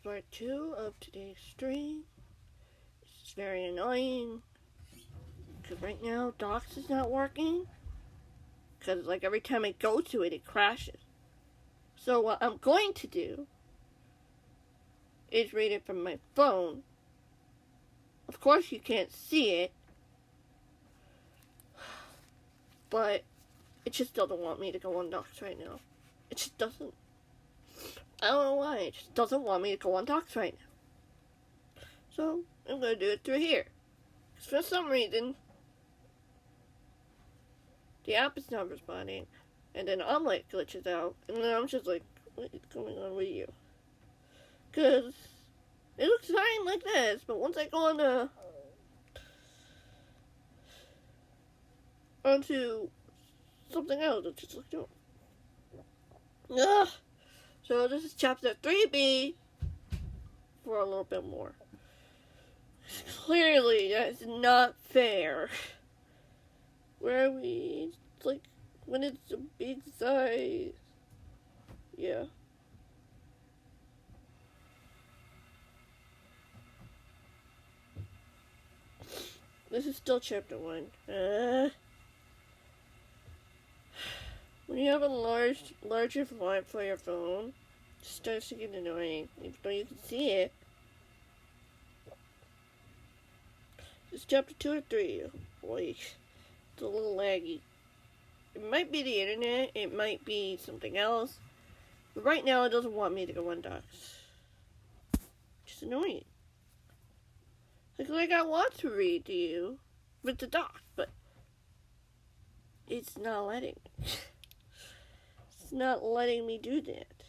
part 2 of today's stream. It's very annoying because right now Docs is not working because like every time I go to it, it crashes. So what I'm going to do is read it from my phone. Of course you can't see it, but it just doesn't want me to go on Docs right now. It just doesn't. I don't know why, it just doesn't want me to go on Docs right now. So, I'm going to do it through here. Because for some reason, the app is not responding, and then Omelette glitches out, and then I'm just like, what is going on with you? Because it looks fine like this, but once I go on onto something else, it's just like, ugh. So this is chapter 3b for a little bit more. Clearly, that's not fair. Where are we? It's like, when it's a big size. Yeah. This is still chapter 1. When you have a larger font for your phone, it starts to get annoying, even though you can see it. This is chapter 2 or 3. Oh boy, it's a little laggy. It might be the internet, it might be something else, but right now it doesn't want me to go on Docs. It's annoying. Like I want to read to you with the doc, but it's not letting me. It's not letting me do that.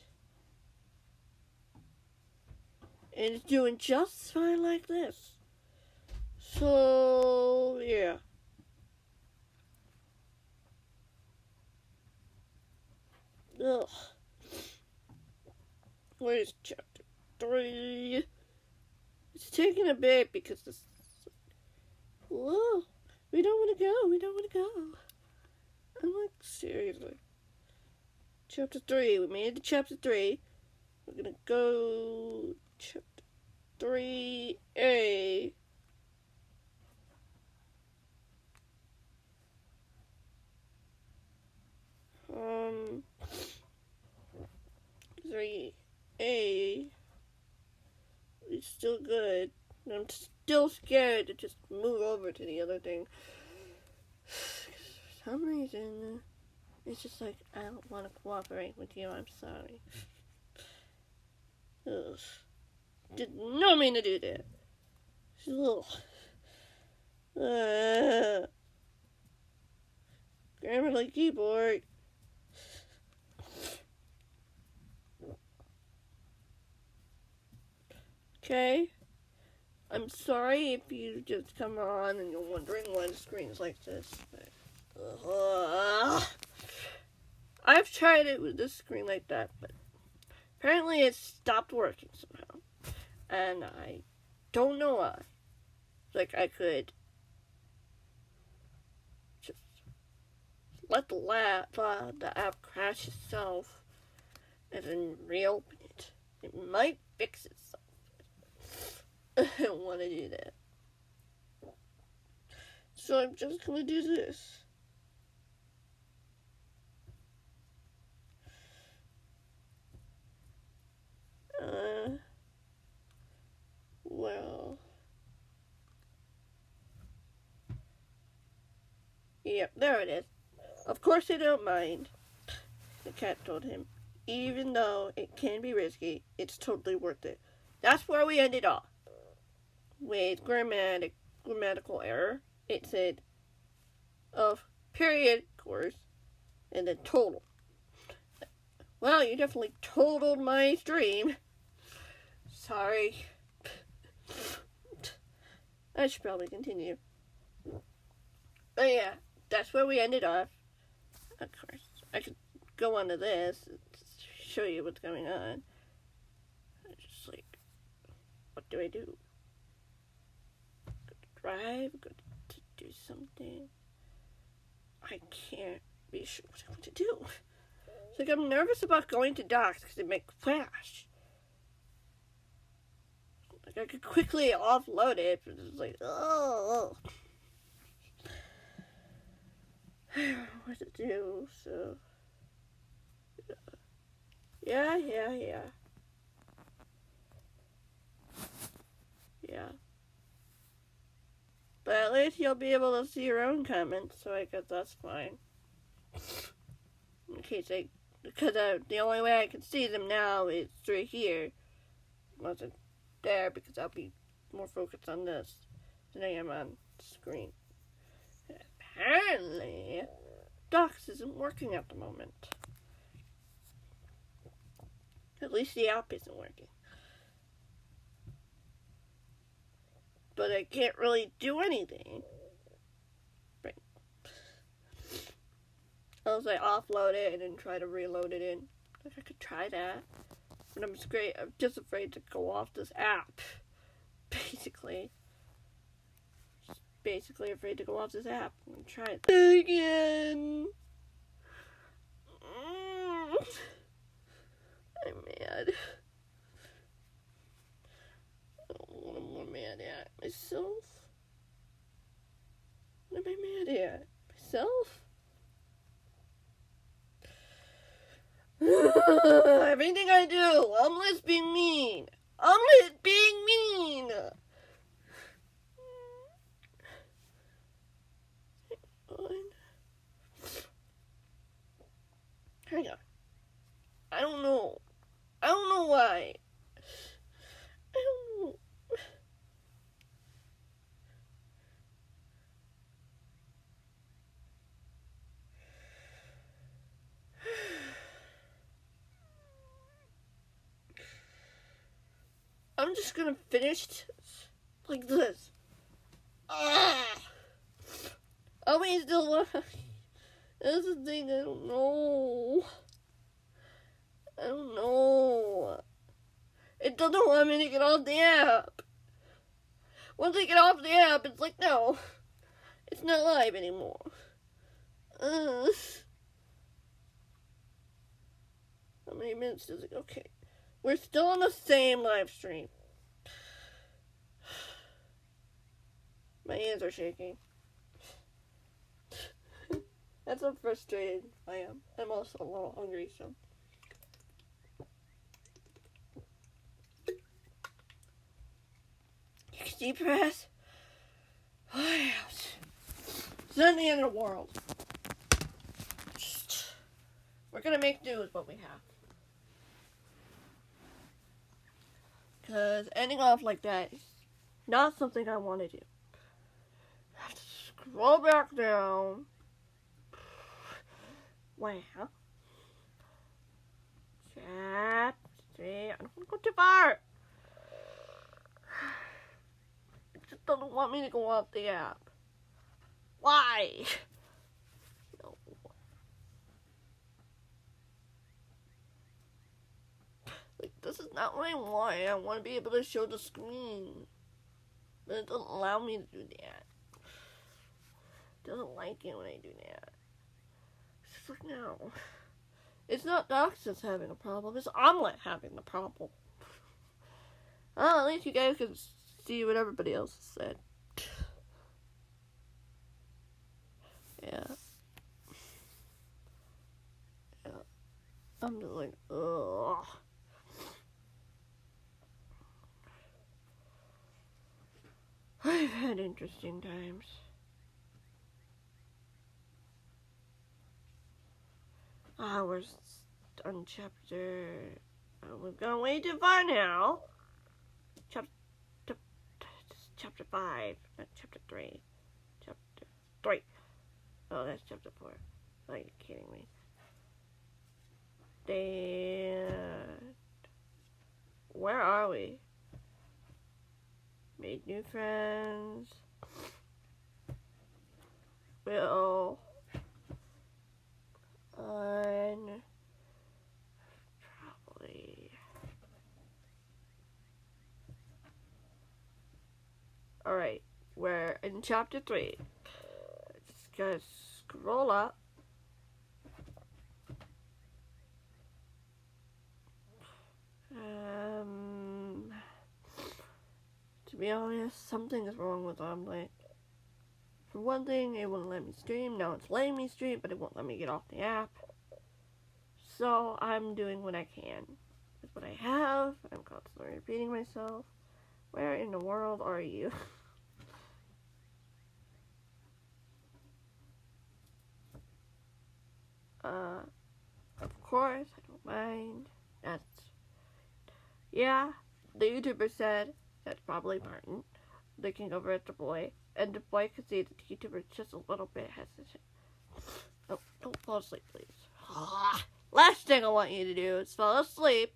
And it's doing just fine like this. So, yeah. Ugh. Where's chapter 3? It's taking a bit because this. Whoa. We don't want to go. We don't want to go. I'm like, seriously. Chapter 3. We made it to chapter 3. We're gonna go chapter 3A. 3A is still good. I'm still scared to just move over to the other thing. For some reason, it's just like, I don't want to cooperate with you, I'm sorry. Ugh. Did not mean to do that. Ugh. Grammarly keyboard. Okay. I'm sorry if you just come on and you're wondering why the screen's like this. But, I've tried it with this screen like that, but apparently it stopped working somehow. And I don't know why. Like, I could just let the app crash itself and then reopen it. It might fix itself. I don't want to do that. So I'm just going to do this. Well. Yep, there it is. Of course I don't mind, the cat told him. Even though it can be risky, it's totally worth it. That's where we ended off. With grammatical error. It said of period, of course, and then total. Well, you definitely totaled my stream. Sorry. I should probably continue. But yeah, that's where we ended off. Of course, I could go on to this and show you what's going on. I'm just like, what do I do? Go to drive? Go to do something? I can't be sure what I want to do. It's like I'm nervous about going to Docs because it may crash. Like, I could quickly offload it, but it's like, oh. I don't know what to do, so. Yeah. Yeah. But at least you'll be able to see your own comments, so I guess that's fine. In case because the only way I can see them now is through here. It wasn't there because I'll be more focused on this than I am on the screen. Apparently, Docs isn't working at the moment. At least the app isn't working. But I can't really do anything. Right. Unless I offload it and then try to reload it in. Like, I could try that. But I'm just afraid to go off this app. Basically. Just basically afraid to go off this app. I'm gonna try it again. I'm mad. What am I mad at? Myself? What am I mad at? Myself? Everything I do, I'm just being mean. I'm just being mean. Hang on. I don't know. I don't know why. I don't know. I'm just gonna finish like this. I'll be still. That's the thing. I don't know. It doesn't want me to get off the app. Once I get off the app, it's like, no, it's not live anymore. How many minutes does it? Okay. We're still on the same live stream. My hands are shaking. That's how frustrated I am. I'm also a little hungry, so. Deep breath. It's not the end of the world. We're gonna make do with what we have. Because ending off like that is not something I want to do. I have to scroll back down. Wow. Chapter 3. I don't want to go too far. It just doesn't want me to go off the app. Why? No. Like, this is not what I want. I want to be able to show the screen. But it doesn't allow me to do that. It doesn't like it when I do that. It's just like, no. It's not Docs that's having a problem. It's Omelette having the problem. Well, at least you guys can see what everybody else has said. Yeah. I'm just like, ugh. I've had interesting times. We're on chapter. We've gone way too far now. Chapter 5, not chapter 3. Chapter 3. Oh, that's chapter 4. Are you kidding me? Where are we? Made new friends. Will. Probably. Alright, we're in chapter 3. Just gotta scroll up. To be honest, something is wrong with Omelette. For one thing, it wouldn't let me stream. Now it's letting me stream, but it won't let me get off the app. So I'm doing what I can with what I have. I'm constantly repeating myself. Where in the world are you? Of course, I don't mind. Yeah, the YouTuber said that's probably Martin looking over at the boy, and the boy could see that the YouTuber just a little bit hesitant. Oh, don't fall asleep, please. Last thing I want you to do is fall asleep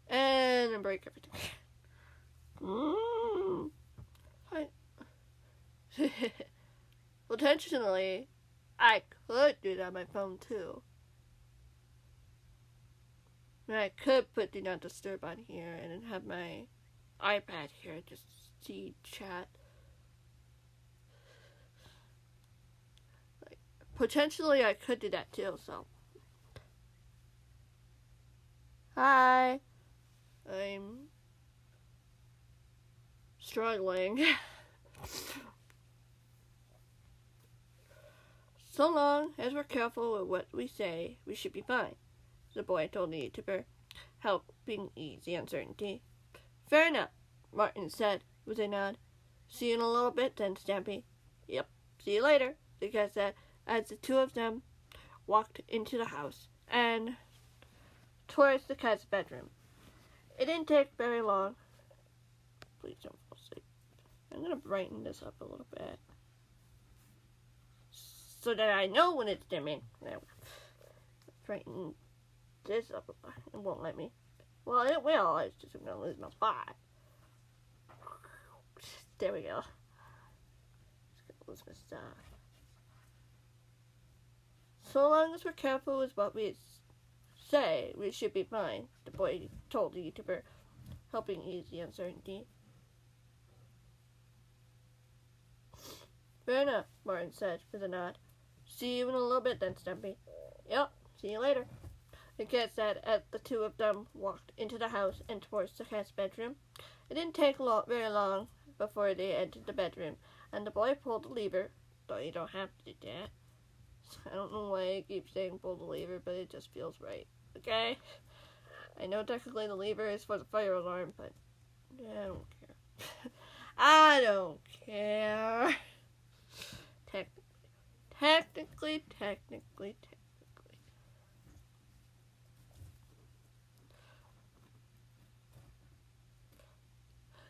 and then break everything. Potentially, I could do that on my phone too. And I could put Do Not Disturb on here and then have my iPad here just see chat. Like, potentially, I could do that too, so. Hi. I'm struggling. So long as we're careful with what we say, we should be fine, the boy told the YouTuber, helping ease the uncertainty. Fair enough, Martin said with a nod. See you in a little bit then, Stampy. Yep, see you later, the cat said as the two of them walked into the house and towards the cat's bedroom. It didn't take very long. Please don't fall asleep. I'm going to brighten this up a little bit so that I know when it's dimming. Now, brighten this up. It won't let me. Well, it will. It's just going to lose my spot. There we go. Just going to lose my stuff. So long as we're careful with what we say, we should be fine, the boy told the YouTuber, helping ease the uncertainty. Fair enough, Martin said with a nod. See you in a little bit then, Stumpy. Yep, see you later, the cat said as the two of them walked into the house and towards the cat's bedroom. It didn't take very long before they entered the bedroom, and the boy pulled the lever, though you don't have to do that. I don't know why I keep saying pull the lever, but it just feels right. Okay? I know technically the lever is for the fire alarm, but I don't care. I don't care. Technically.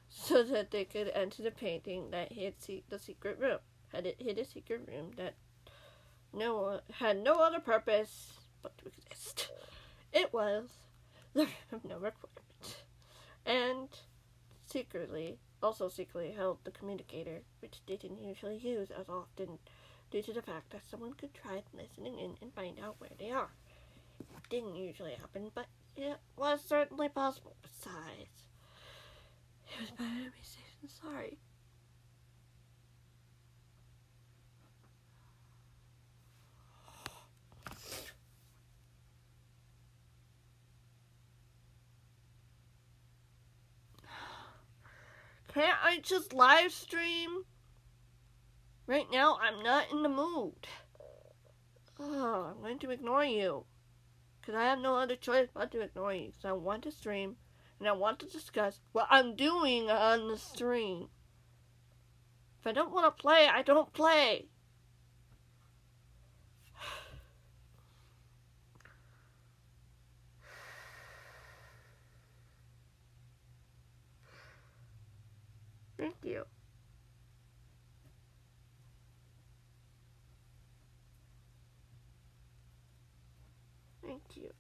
So that they could enter the painting that hid the secret room. Hid a secret room that had no other purpose but to exist. It was the room of no requirement. And secretly held the communicator, which they didn't usually use as often due to the fact that someone could try listening in and find out where they are. It didn't usually happen, but it was certainly possible. Besides, it was better to be safe than sorry. Can't I just live stream? Right now, I'm not in the mood. Oh, I'm going to ignore you. Because I have no other choice but to ignore you. Because I want to stream. And I want to discuss what I'm doing on the stream. If I don't want to play, I don't play. Thank you. Thank you.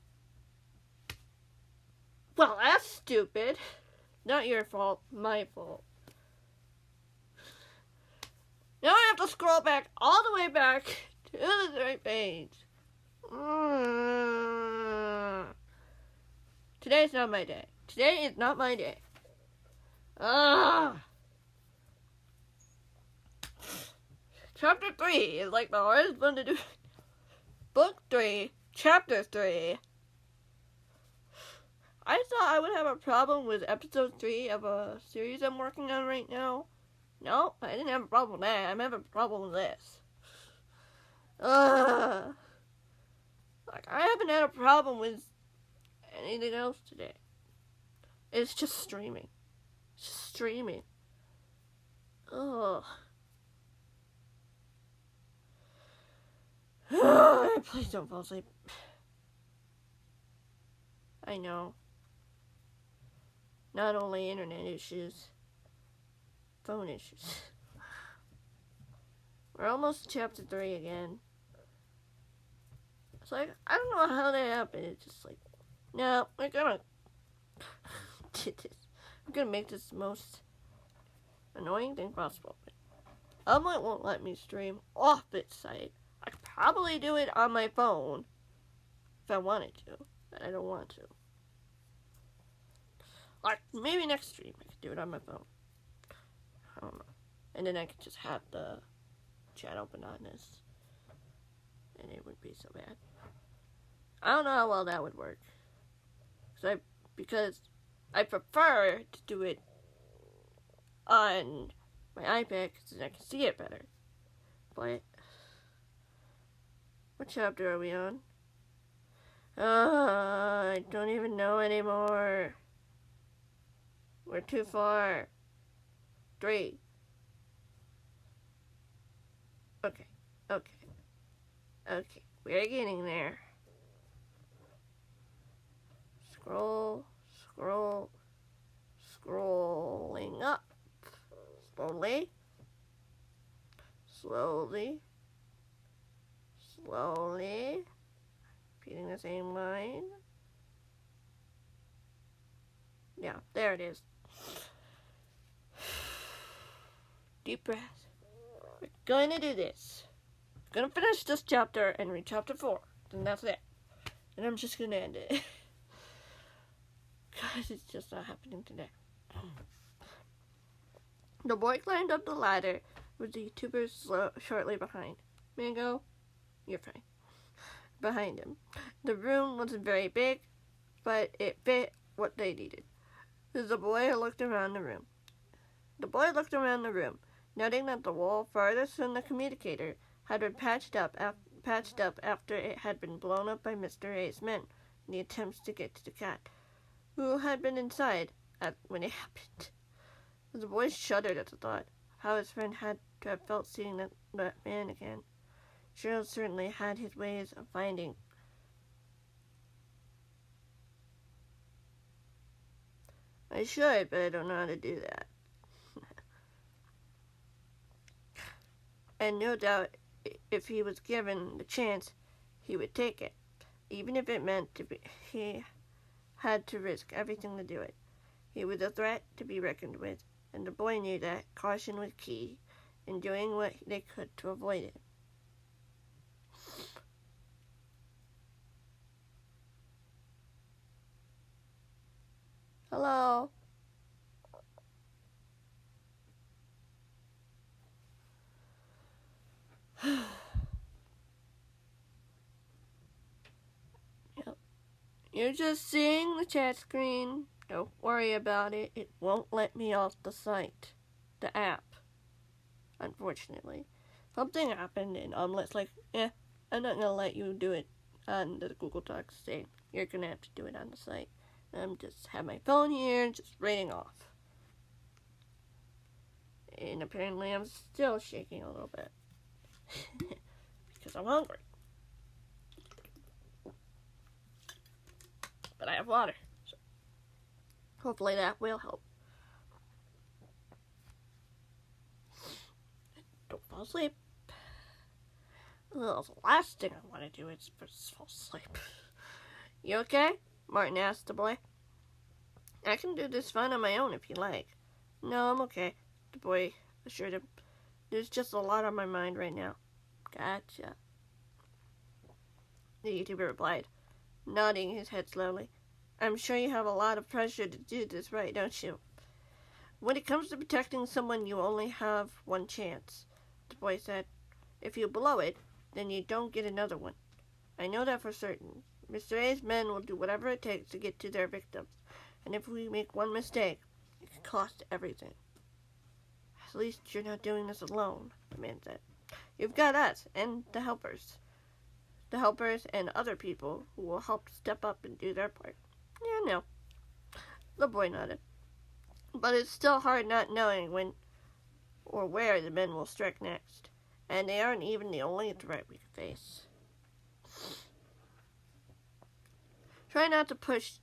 Well, that's stupid. Not your fault, my fault. Now I have to scroll back all the way back to the right page. Today's not my day. Today is not my day. Chapter 3 is like the hardest one to do. Book 3, Chapter 3. I thought I would have a problem with episode 3 of a series I'm working on right now. No, I didn't have a problem with that. I'm having a problem with this. Ugh. Like, I haven't had a problem with anything else today. It's just streaming. It's just streaming. Ugh. Please don't fall asleep. I know. Not only internet issues, phone issues. We're almost to chapter 3 again. It's like, I don't know how that happened. It's just like, no, we're gonna do this. I'm gonna make this the most annoying thing possible. Omelette won't let me stream off its site. I could probably do it on my phone if I wanted to, but I don't want to. Like, maybe next stream I could do it on my phone. I don't know. And then I could just have the chat open on this. And it wouldn't be so bad. I don't know how well that would work. Because I prefer to do it on my iPad because then I can see it better. But what chapter are we on? I don't even know anymore. We're too far. 3. Okay. We're getting there. Scrolling up. Slowly. Repeating the same line. Yeah, there it is. Deep breath. We're going to do this. We're going to finish this chapter and read chapter 4. Then that's it. And I'm just going to end it. Because it's just not happening today. The boy climbed up the ladder with the YouTubers shortly behind. Mango, you're fine. Behind him. The room wasn't very big, but it fit what they needed. The boy looked around the room, noting that the wall farthest from the communicator had been patched up after it had been blown up by Mr. A's men in the attempts to get to the cat, who had been inside when it happened. The boy shuddered at the thought of how his friend had to have felt seeing that man again. Gerald certainly had his ways of finding. I should, but I don't know how to do that. And no doubt, if he was given the chance, he would take it, even if it meant he had to risk everything to do it. He was a threat to be reckoned with, and the boy knew that caution was key in doing what they could to avoid it. Hello? Yep. You're just seeing the chat screen. Don't worry about it. It won't let me off the site. The app. Unfortunately. Something happened and Omelette's like, I'm not gonna let you do it on the Google Docs thing. You're gonna have to do it on the site. I'm just have my phone here, just reading off. And apparently I'm still shaking a little bit. Because I'm hungry. But I have water. So hopefully that will help. Don't fall asleep. Well, the last thing I want to do is just fall asleep. You okay? Martin asked the boy. I can do this fine on my own if you like. No, I'm okay, the boy assured him. There's just a lot on my mind right now. Gotcha. The YouTuber replied, nodding his head slowly. I'm sure you have a lot of pressure to do this right, don't you? When it comes to protecting someone, you only have one chance, the boy said. If you blow it, then you don't get another one. I know that for certain. Mr. A's men will do whatever it takes to get to their victims. And if we make one mistake, it could cost everything. At least you're not doing this alone, the man said. You've got us and the helpers. The helpers and other people who will help step up and do their part. Yeah, no. The boy nodded. But it's still hard not knowing when or where the men will strike next. And they aren't even the only threat we could face. Try not to put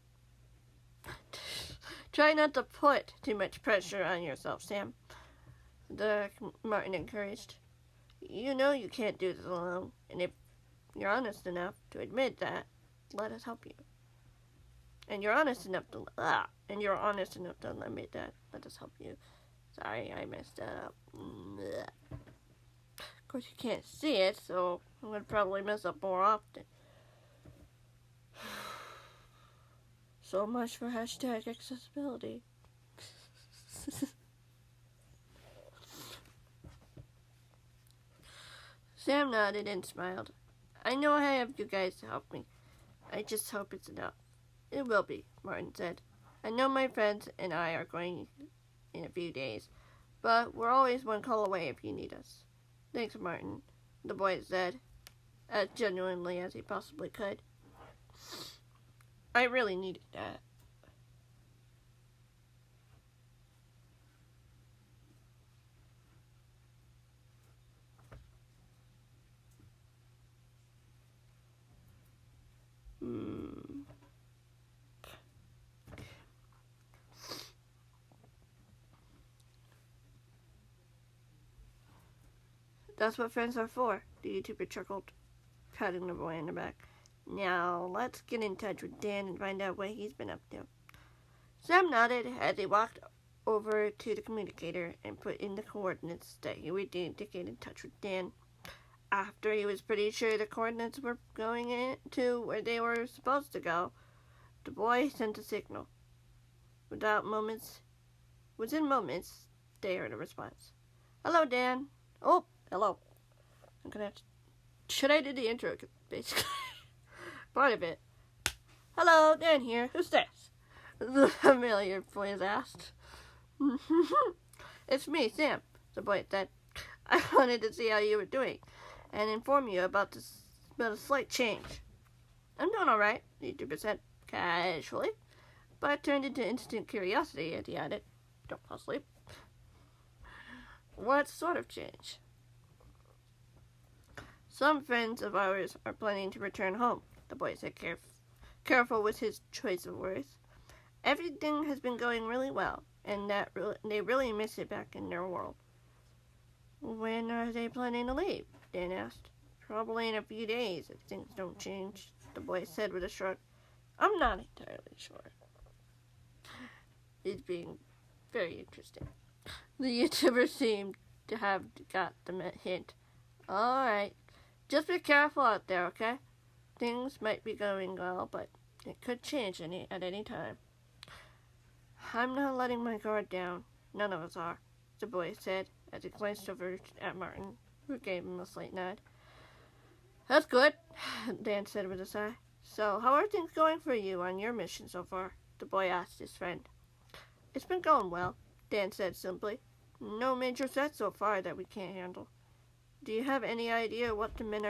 too much pressure on yourself, Sam. Martin encouraged. You know you can't do this alone, and if you're honest enough to admit that, let us help you. And you're honest enough to admit that, let us help you. Sorry, I messed that up. Of course, you can't see it, so I'm going to probably mess up more often. So much for hashtag accessibility. Sam nodded and smiled. I know I have you guys to help me. I just hope it's enough. It will be, Martin said. I know my friends and I are going in a few days, but we're always one call away if you need us. Thanks, Martin, the boy said, as genuinely as he possibly could. I really needed that. That's what friends are for, the YouTuber chuckled, patting the boy on the back. Now, let's get in touch with Dan and find out what he's been up to. Sam nodded as he walked over to the communicator and put in the coordinates that he would need to get in touch with Dan. After he was pretty sure the coordinates were going to where they were supposed to go, the boy sent a signal. Within moments, they heard a response. Hello, Dan. Oh, hello. I'm gonna have to... Should I do the intro, basically? Part of it. Hello, Dan here. Who's this? The familiar voice asked. It's me, Sam, the boy said. I wanted to see how you were doing and inform you about a slight change. I'm doing all right, the YouTuber said, casually, but turned into instant curiosity as he added, don't fall asleep. What sort of change? Some friends of ours are planning to return home, the boy said, careful with his choice of words. Everything has been going really well, and they really miss it back in their world. When are they planning to leave? Dan asked. Probably in a few days, if things don't change, the boy said with a shrug. I'm not entirely sure. It's being very interesting. The YouTuber seemed to have got the hint. All right. Just be careful out there, okay? Things might be going well, but it could change at any time. I'm not letting my guard down. None of us are, the boy said as he glanced over at Martin, who gave him a slight nod. That's good, Dan said with a sigh. So, how are things going for you on your mission so far? The boy asked his friend. It's been going well, Dan said simply. No major threats so far that we can't handle. Do you have any idea why the men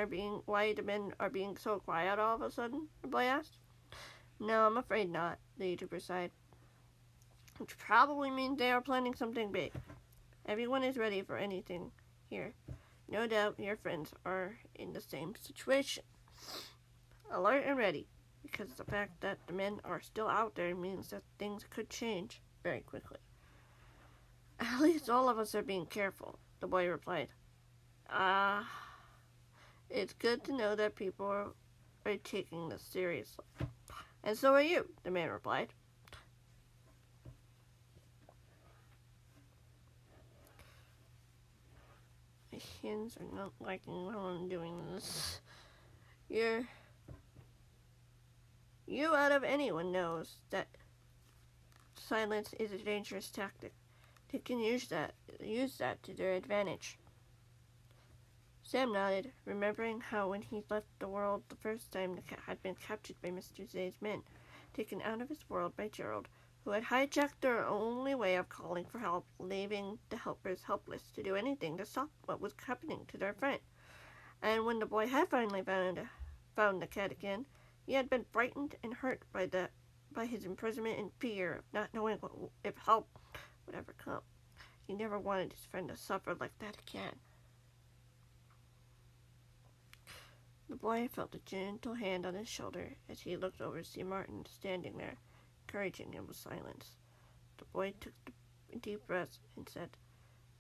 are being so quiet all of a sudden? The boy asked. No, I'm afraid not, the YouTuber sighed. Which probably means they are planning something big. Everyone is ready for anything here. No doubt your friends are in the same situation. Alert and ready, because the fact that the men are still out there means that things could change very quickly. At least all of us are being careful, the boy replied. It's good to know that people are taking this seriously. And so are you, the man replied. My hands are not liking while I'm doing this. You out of anyone knows that silence is a dangerous tactic. They can use that to their advantage. Sam nodded, remembering how when he left the world the first time the cat had been captured by Mr. Zay's men, taken out of his world by Gerald, who had hijacked their only way of calling for help, leaving the helpers helpless to do anything to stop what was happening to their friend. And when the boy had finally found the cat again, he had been frightened and hurt by his imprisonment and fear of not knowing if help would ever come. He never wanted his friend to suffer like that again. The boy felt a gentle hand on his shoulder as he looked over to see Martin standing there, encouraging him with silence. The boy took a deep breath and said,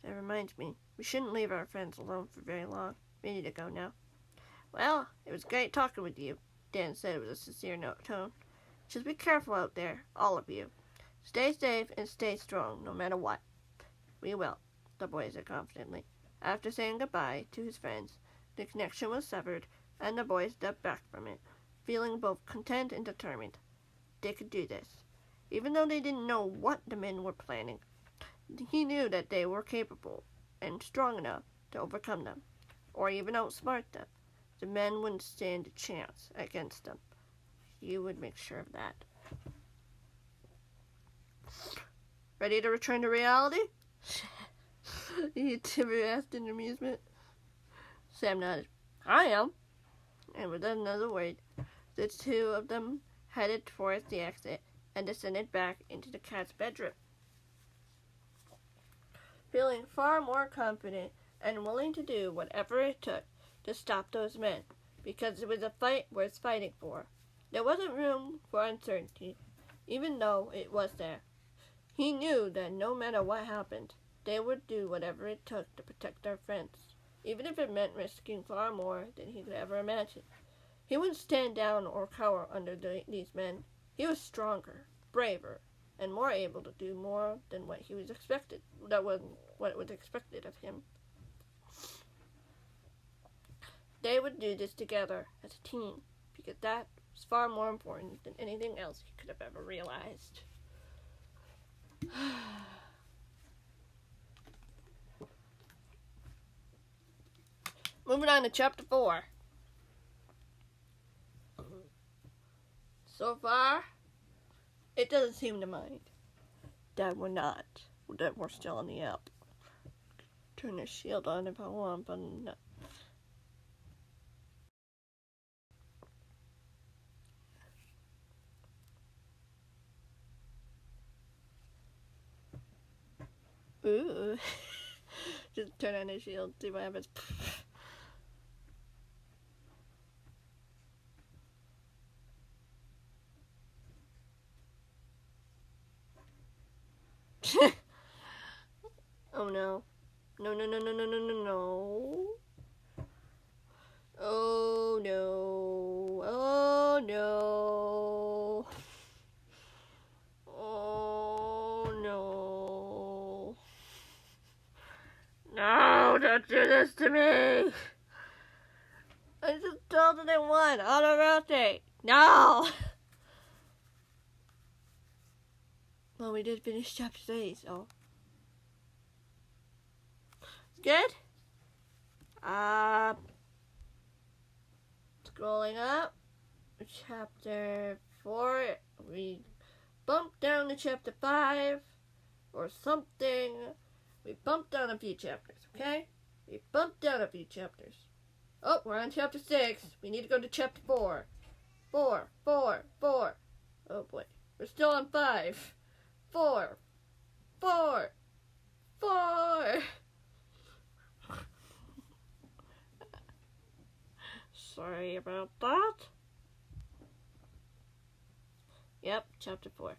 "That reminds me, we shouldn't leave our friends alone for very long. We need to go now." "Well, it was great talking with you," Dan said with a sincere tone. "Just be careful out there, all of you. Stay safe and stay strong, no matter what." "We will," the boy said confidently. After saying goodbye to his friends, the connection was severed, and the boy stepped back from it, feeling both content and determined. They could do this. Even though they didn't know what the men were planning, he knew that they were capable and strong enough to overcome them, or even outsmart them. The men wouldn't stand a chance against them. He would make sure of that. "Ready to return to reality?" Timmy asked in amusement. Sam nodded. "I am." And without another word, the two of them headed towards the exit and descended back into the cat's bedroom. Feeling far more confident and willing to do whatever it took to stop those men, because it was a fight worth fighting for. There wasn't room for uncertainty, even though it was there. He knew that no matter what happened, they would do whatever it took to protect their friends, even if it meant risking far more than he could ever imagine. He wouldn't stand down or cower under these men. He was stronger, braver, and more able to do more than what he was expected. That was what was expected of him. They would do this together as a team, because that was far more important than anything else he could have ever realized. Moving on to chapter 4. So far, it doesn't seem to mind that we're still on the up. Turn the shield on if I want, but no. Ooh. Just turn on the shield, see what happens. Oh no. No, no, no, no, no, no, no, no. Oh no. Oh no. Oh no. No, don't do this to me. I just told them they won. Auto rotate. No. Well, we did finish chapter 3, so. Good? Scrolling up. Chapter 4. We bumped down to chapter 5. Or something. We bumped down a few chapters, okay? We bumped down a few chapters. Oh, we're on chapter 6. We need to go to chapter 4. 4. Oh boy. We're still on 5. 4. Sorry about that. Yep, chapter 4.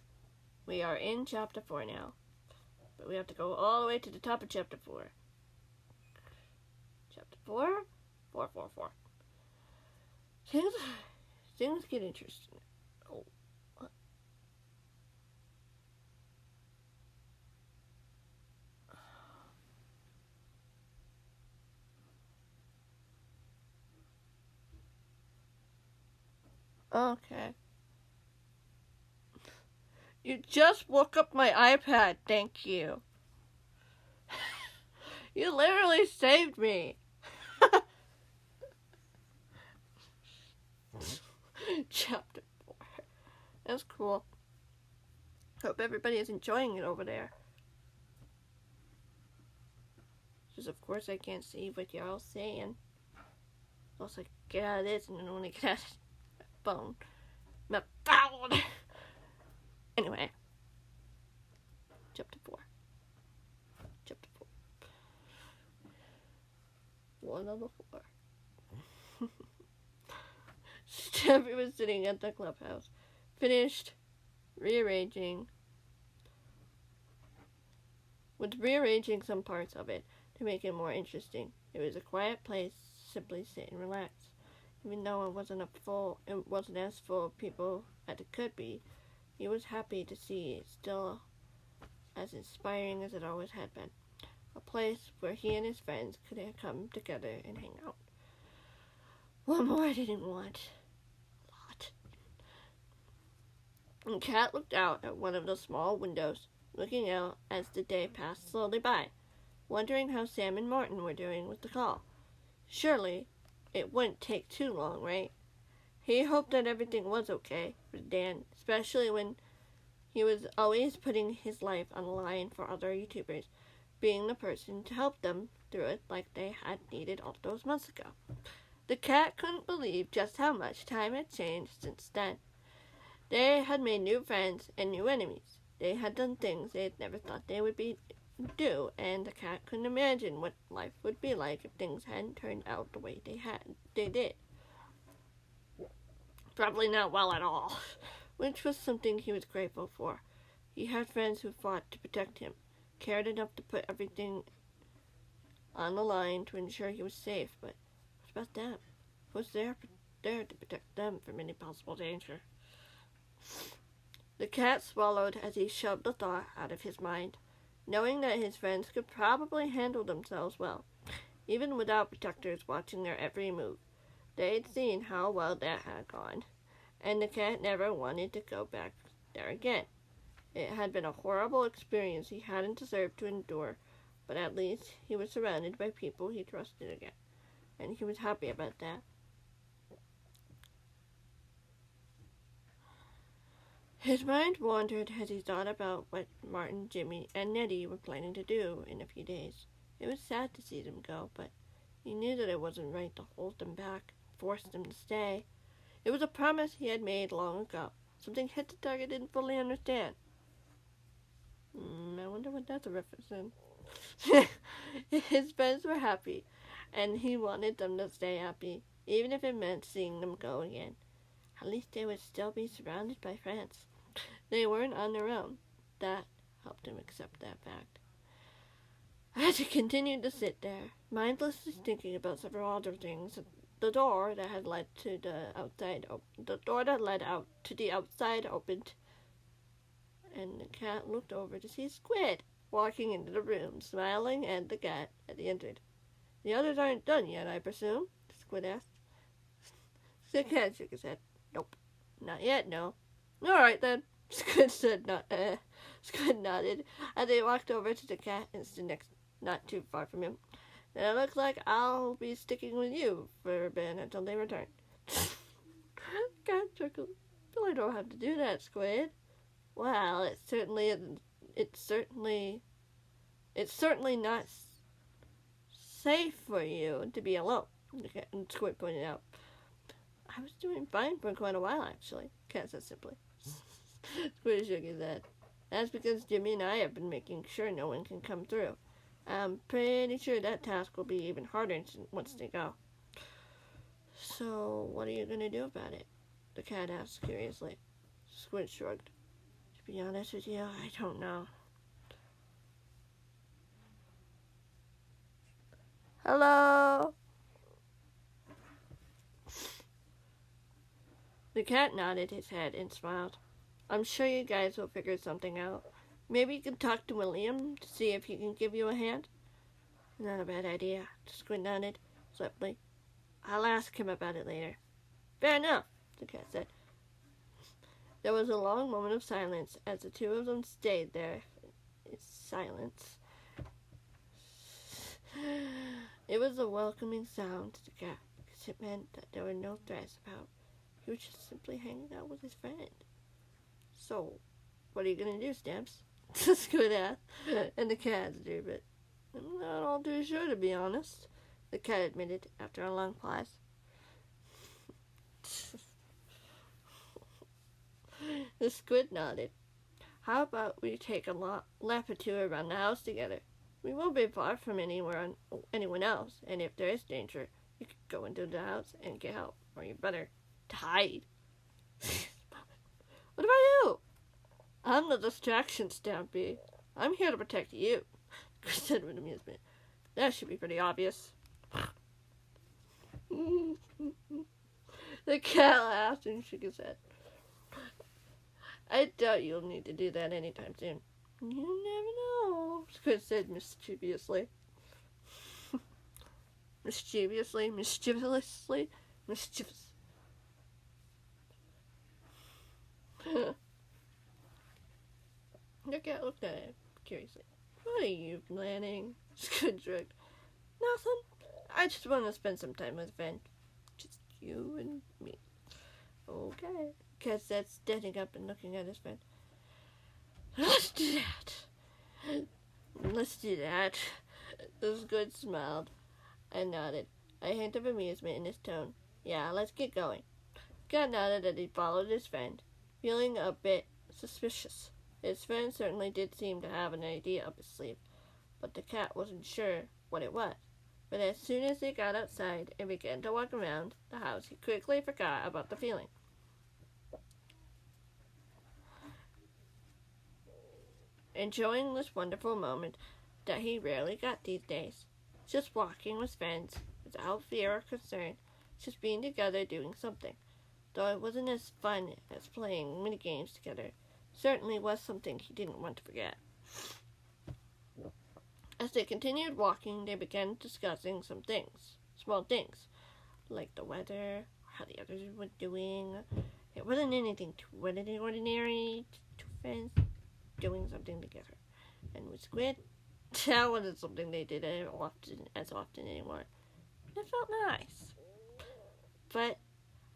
We are in chapter 4 now. But we have to go all the way to the top of chapter 4. Chapter 4? 4. Things get interesting. Oh. What? Okay. You just woke up my iPad, thank you. You literally saved me. Chapter 4. That's cool. Hope everybody is enjoying it over there. Because of course I can't see what you're all saying. Also, get out of this and then only get out of my phone. My phone! Anyway. Chapter 4. Chapter 4. 1 of the 4. Steffi was sitting at the clubhouse, finished rearranging some parts of it to make it more interesting. It was a quiet place, simply sit and relax. Even though it wasn't as full of people as it could be, he was happy to see it still as inspiring as it always had been. A place where he and his friends could have come together and hang out. What more I didn't want? A lot. And Kat looked out at one of the small windows, looking out as the day passed slowly by, wondering how Sam and Martin were doing with the call. Surely it wouldn't take too long, right? He hoped that everything was okay with Dan, especially when he was always putting his life on the line for other YouTubers, being the person to help them through it like they had needed all those months ago. The cat couldn't believe just how much time had changed since then. They had made new friends and new enemies. They had done things they had never thought they would do, and the cat couldn't imagine what life would be like if things hadn't turned out the way they did. Probably not well at all, which was something he was grateful for. He had friends who fought to protect him, cared enough to put everything on the line to ensure he was safe, but what about them? Who was there to protect them from any possible danger? The cat swallowed as he shoved the thought out of his mind, knowing that his friends could probably handle themselves well, even without protectors watching their every move. They'd seen how well that had gone, and the cat never wanted to go back there again. It had been a horrible experience he hadn't deserved to endure, but at least he was surrounded by people he trusted again, and he was happy about that. His mind wandered as he thought about what Martin, Jimmy, and Nettie were planning to do in a few days. It was sad to see them go, but he knew that it wasn't right to hold them back, force them to stay. It was a promise he had made long ago, something hit the target didn't fully understand. I wonder what that's a reference in. His friends were happy, and he wanted them to stay happy, even if it meant seeing them go again. At least they would still be surrounded by friends. They weren't on their own. That helped him accept that fact. As he continued to sit there, mindlessly thinking about several other things, the door that led out to the outside opened, and the cat looked over to see Squid walking into the room, smiling at the cat as he entered. "The others aren't done yet, I presume?" Squid asked. The cat shook his head. "Nope, not yet, no." "All right, then," Squid nodded as they walked over to the cat and stood next, not too far from him. "Then it looks like I'll be sticking with you for a bit until they return." Cat chuckled. "I don't have to do that, Squid." "Well, it's certainly not safe for you to be alone," Squid pointed out. "I was doing fine for quite a while, actually," Cat said simply. Squid shook his head. "That's because Jimmy and I have been making sure no one can come through. I'm pretty sure that task will be even harder once they go." "So, what are you going to do about it?" the cat asked curiously. Squid shrugged. "To be honest with you, I don't know." "Hello?" The cat nodded his head and smiled. "I'm sure you guys will figure something out. Maybe you can talk to William to see if he can give you a hand." "Not a bad idea," Squid nodded swiftly. "I'll ask him about it later." "Fair enough," the cat said. There was a long moment of silence as the two of them stayed there in silence. It was a welcoming sound to the cat because it meant that there were no threats about. He was just simply hanging out with his friend. So, what are you going to do, Stamps? Squid asked, and the cat drew it. I'm not all too sure, to be honest, the cat admitted after a long pause. The squid nodded. How about we take a lap or two around the house together? We won't be far from anyone else, and if there is danger, you could go into the house and get help, or you better hide. What about you? I'm the distraction, Stampy. I'm here to protect you, Chris said with amusement. That should be pretty obvious. The cat laughed and shook his head. I doubt you'll need to do that anytime soon. You never know, Squid said mischievously. Mischievously. The cat looked at him curiously. What are you planning? Squid jerked. Nothing. I just want to spend some time with a friend. Just you and me. Okay. Cat said, standing up and looking at his friend. Let's do that. The Squid smiled and nodded, a hint of amusement in his tone. Yeah, let's get going. Cat nodded as he followed his friend, feeling a bit suspicious. His friend certainly did seem to have an idea up his sleeve, but the cat wasn't sure what it was. But as soon as they got outside and began to walk around the house, he quickly forgot about the feeling. Enjoying this wonderful moment that he rarely got these days. Just walking with friends, without fear or concern, just being together doing something. Though it wasn't as fun as playing minigames together, certainly was something he didn't want to forget. As they continued walking, they began discussing some things, small things, like the weather, how the others were doing. It wasn't anything too ordinary, just two friends doing something together. And with Squid, that wasn't something they did as often anymore. It felt nice. But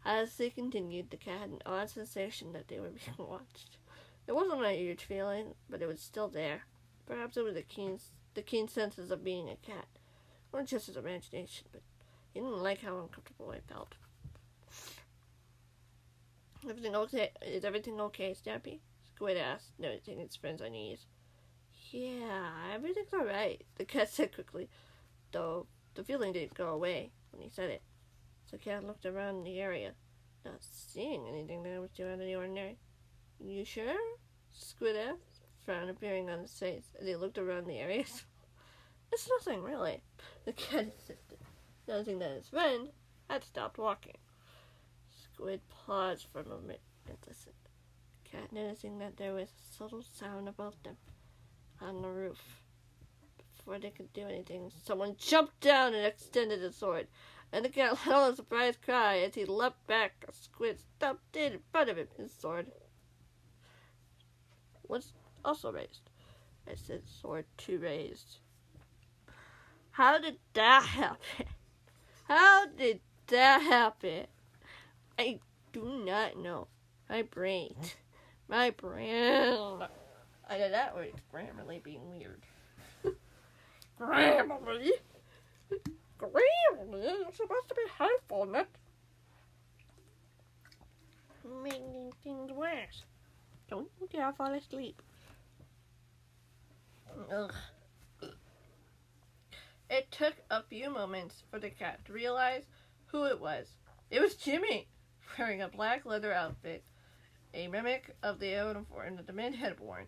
as they continued, the cat had an odd sensation that they were being watched. It wasn't a huge feeling, but it was still there. Perhaps it was the keen senses of being a cat, or just his imagination, but he didn't like how uncomfortable it felt. Everything okay? Is everything okay, Stampy? Squid asked, noticing his friend's unease. Yeah, everything's alright, the cat said quickly, though the feeling didn't go away when he said it. The cat looked around the area, not seeing anything that was too out of the ordinary. You sure? Squid asked, frown appearing on his face as he looked around the area. It's nothing, really, the cat insisted, noticing that his friend had stopped walking. Squid paused for a moment and listened, the cat noticing that there was a subtle sound above them on the roof. Before they could do anything, someone jumped down and extended a sword, and the cat let out a surprised cry as he leapt back. A squid stopped dead in front of him. His sword was also raised. I said sword too raised. How did that happen? How did that happen? I do not know. My brain. I know that word's Grammarly being weird. Grammarly? It's supposed to be helpful, not making things worse. Don't you dare fall asleep. Ugh. It took a few moments for the cat to realize who it was. It was Jimmy, wearing a black leather outfit, a mimic of the uniform that the men had worn.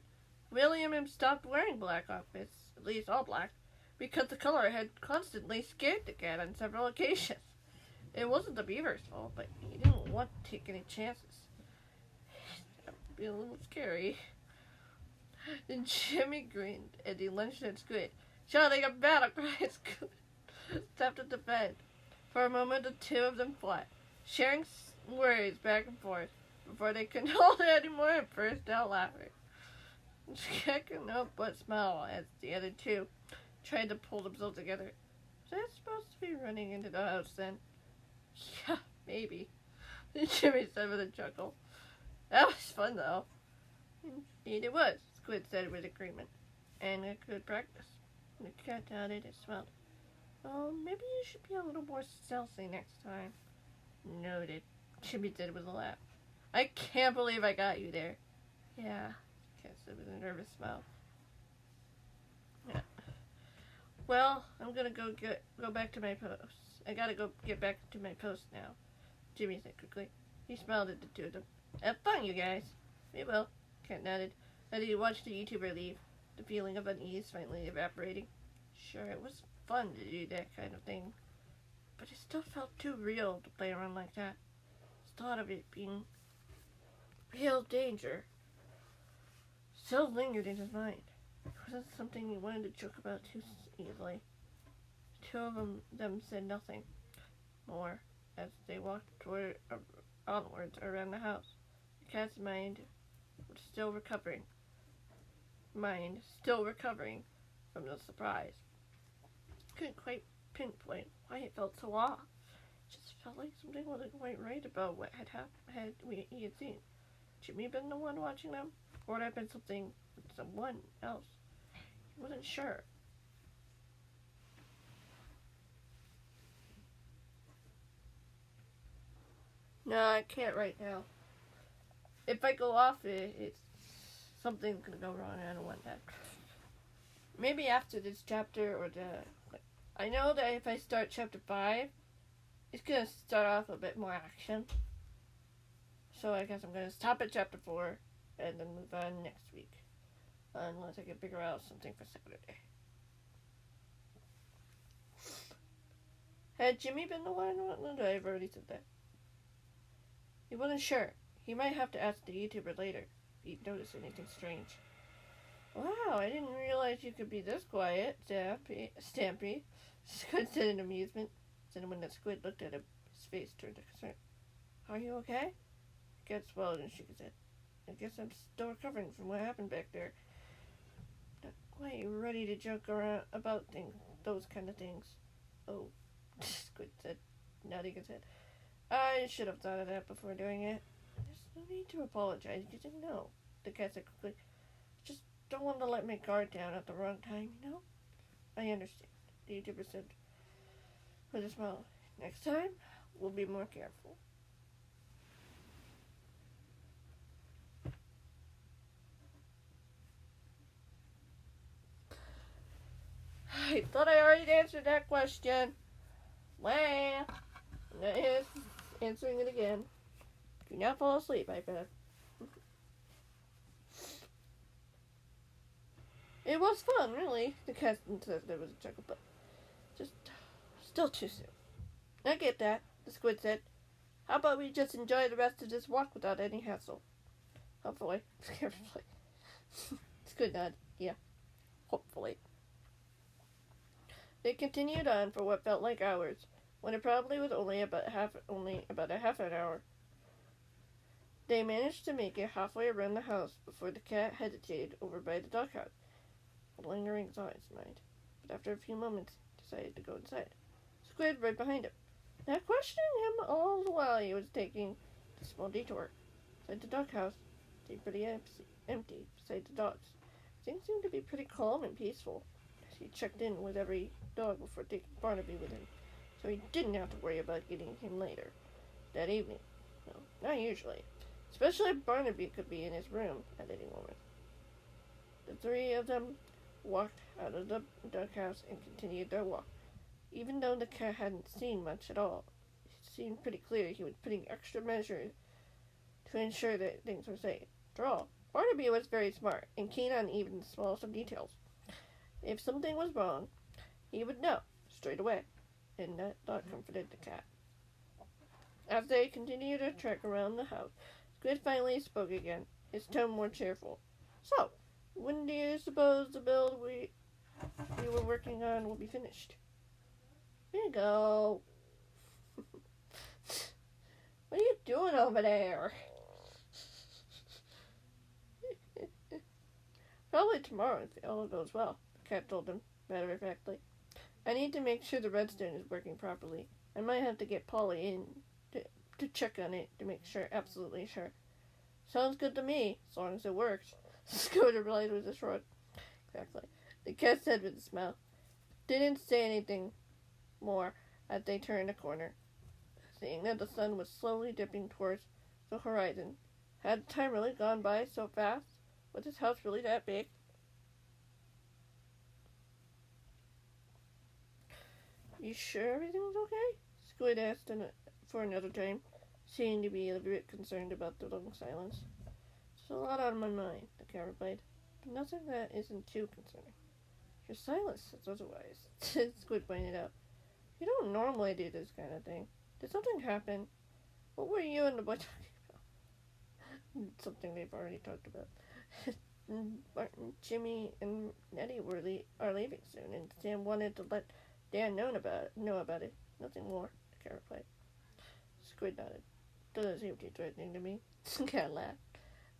William had stopped wearing black outfits, at least all black, because the color had constantly scared the cat on several occasions. It wasn't the beaver's fault, but he didn't want to take any chances. That'd be a little scary. Then Jimmy grinned as he lunged at Squid, shouting a battle cry at Squid stepped at the bed. For a moment, the two of them fought, sharing words back and forth, before they couldn't hold it anymore and burst out laughing. Squid could not but smile as the other two tried to pull themselves together. Was I supposed to be running into the house then? Yeah, maybe. Jimmy said with a chuckle. That was fun, though. Indeed it was, Squid said with agreement. And a good practice. The cat nodded and smiled. Oh, maybe you should be a little more stealthy next time. Noted, Jimmy said with a laugh. I can't believe I got you there. Yeah, the cat said with a nervous smile. Yeah. Well, I'm gonna go back to my post. I gotta go get back to my post now, Jimmy said quickly. He smiled at the two of them. Have fun, you guys. We will, Cat nodded. As he watched the YouTuber leave, the feeling of unease finally evaporating. Sure, it was fun to do that kind of thing, but it still felt too real to play around like that. The thought of it being real danger still lingered in his mind. It wasn't something he wanted to joke about too easily. The two of them said nothing more as they walked onwards around the house. The cat's mind still recovering from the surprise. Couldn't quite pinpoint why it felt so off. It just felt like something wasn't quite right about what he had seen. Jimmy been the one watching them, or had it been something with someone else? He wasn't sure. No, I can't right now. If I go off it's something's gonna go wrong. I don't want that. Maybe after this chapter I know that if I start chapter 5, it's gonna start off a bit more action. So I guess I'm gonna stop at chapter 4 and then move on next week. Unless I can figure out something for Saturday. Had Jimmy been the one? No, I've already said that. He wasn't sure. He might have to ask the YouTuber later if he'd noticed anything strange. Wow, I didn't realize you could be this quiet, Stampy. Squid said in amusement. Then when the squid looked at him, his face turned to concern. Are you okay? The cat swallowed and shook his head. I guess I'm still recovering from what happened back there. Not quite ready to joke around about those kind of things. Oh, Squid said, nodding his head. I should have thought of that before doing it. There's no need to apologize. You didn't know, the cat said quickly. Just don't want to let my guard down at the wrong time, you know? I understand, the YouTuber said with a smile. Next time, we'll be more careful. I thought I already answered that question. Well, that is answering it again. Do not fall asleep, I bet. It was fun, really. The cat said there was a chuckle, but just still too soon. I get that, the squid said. How about we just enjoy the rest of this walk without any hassle? Hopefully. Squid nodded. Yeah, hopefully. They continued on for what felt like hours, when it probably was only about a half an hour. They managed to make it halfway around the house before the cat hesitated over by the doghouse, a lingering thought in his mind. But after a few moments, decided to go inside. Squid right behind him, not questioning him all the while he was taking the small detour. Inside the doghouse, stayed pretty empty beside the dogs. Things seemed to be pretty calm and peaceful. He checked in with every dog before taking Barnaby with him, so he didn't have to worry about getting him later that evening. No, not usually. Especially if Barnaby could be in his room at any moment. The three of them walked out of the doghouse and continued their walk. Even though the cat hadn't seen much at all, it seemed pretty clear he was putting extra measures to ensure that things were safe. After all, Barnaby was very smart and keen on even the smallest of details. If something was wrong, he would know straight away, and that thought comforted the cat. As they continued to trek around the house, Squid finally spoke again, his tone more cheerful. So, when do you suppose the build we were working on will be finished? Bingo! What are you doing over there? Probably tomorrow if all goes well, the cat told him, matter-of-factly. I need to make sure the redstone is working properly. I might have to get Polly in to check on it to make sure, absolutely sure. Sounds good to me, as long as it works. Squid replied with a shrug. Exactly. The cat said with a smile. Didn't say anything more as they turned a corner, seeing that the sun was slowly dipping towards the horizon. Had time really gone by so fast? Was this house really that big? You sure everything's okay? Squid asked for another time, seeming to be a bit concerned about the long silence. There's a lot on my mind, the cat replied, but nothing that isn't too concerning. Your silence says otherwise, Squid pointed out. You don't normally do this kind of thing. Did something happen? What were you and the boy talking about? Something they've already talked about. Martin, Jimmy, and Nettie are leaving soon, and Sam wanted to let Dan know about it. Nothing more, the cat replied. Squid nodded. Doesn't seem too threatening to me. The cat laughed.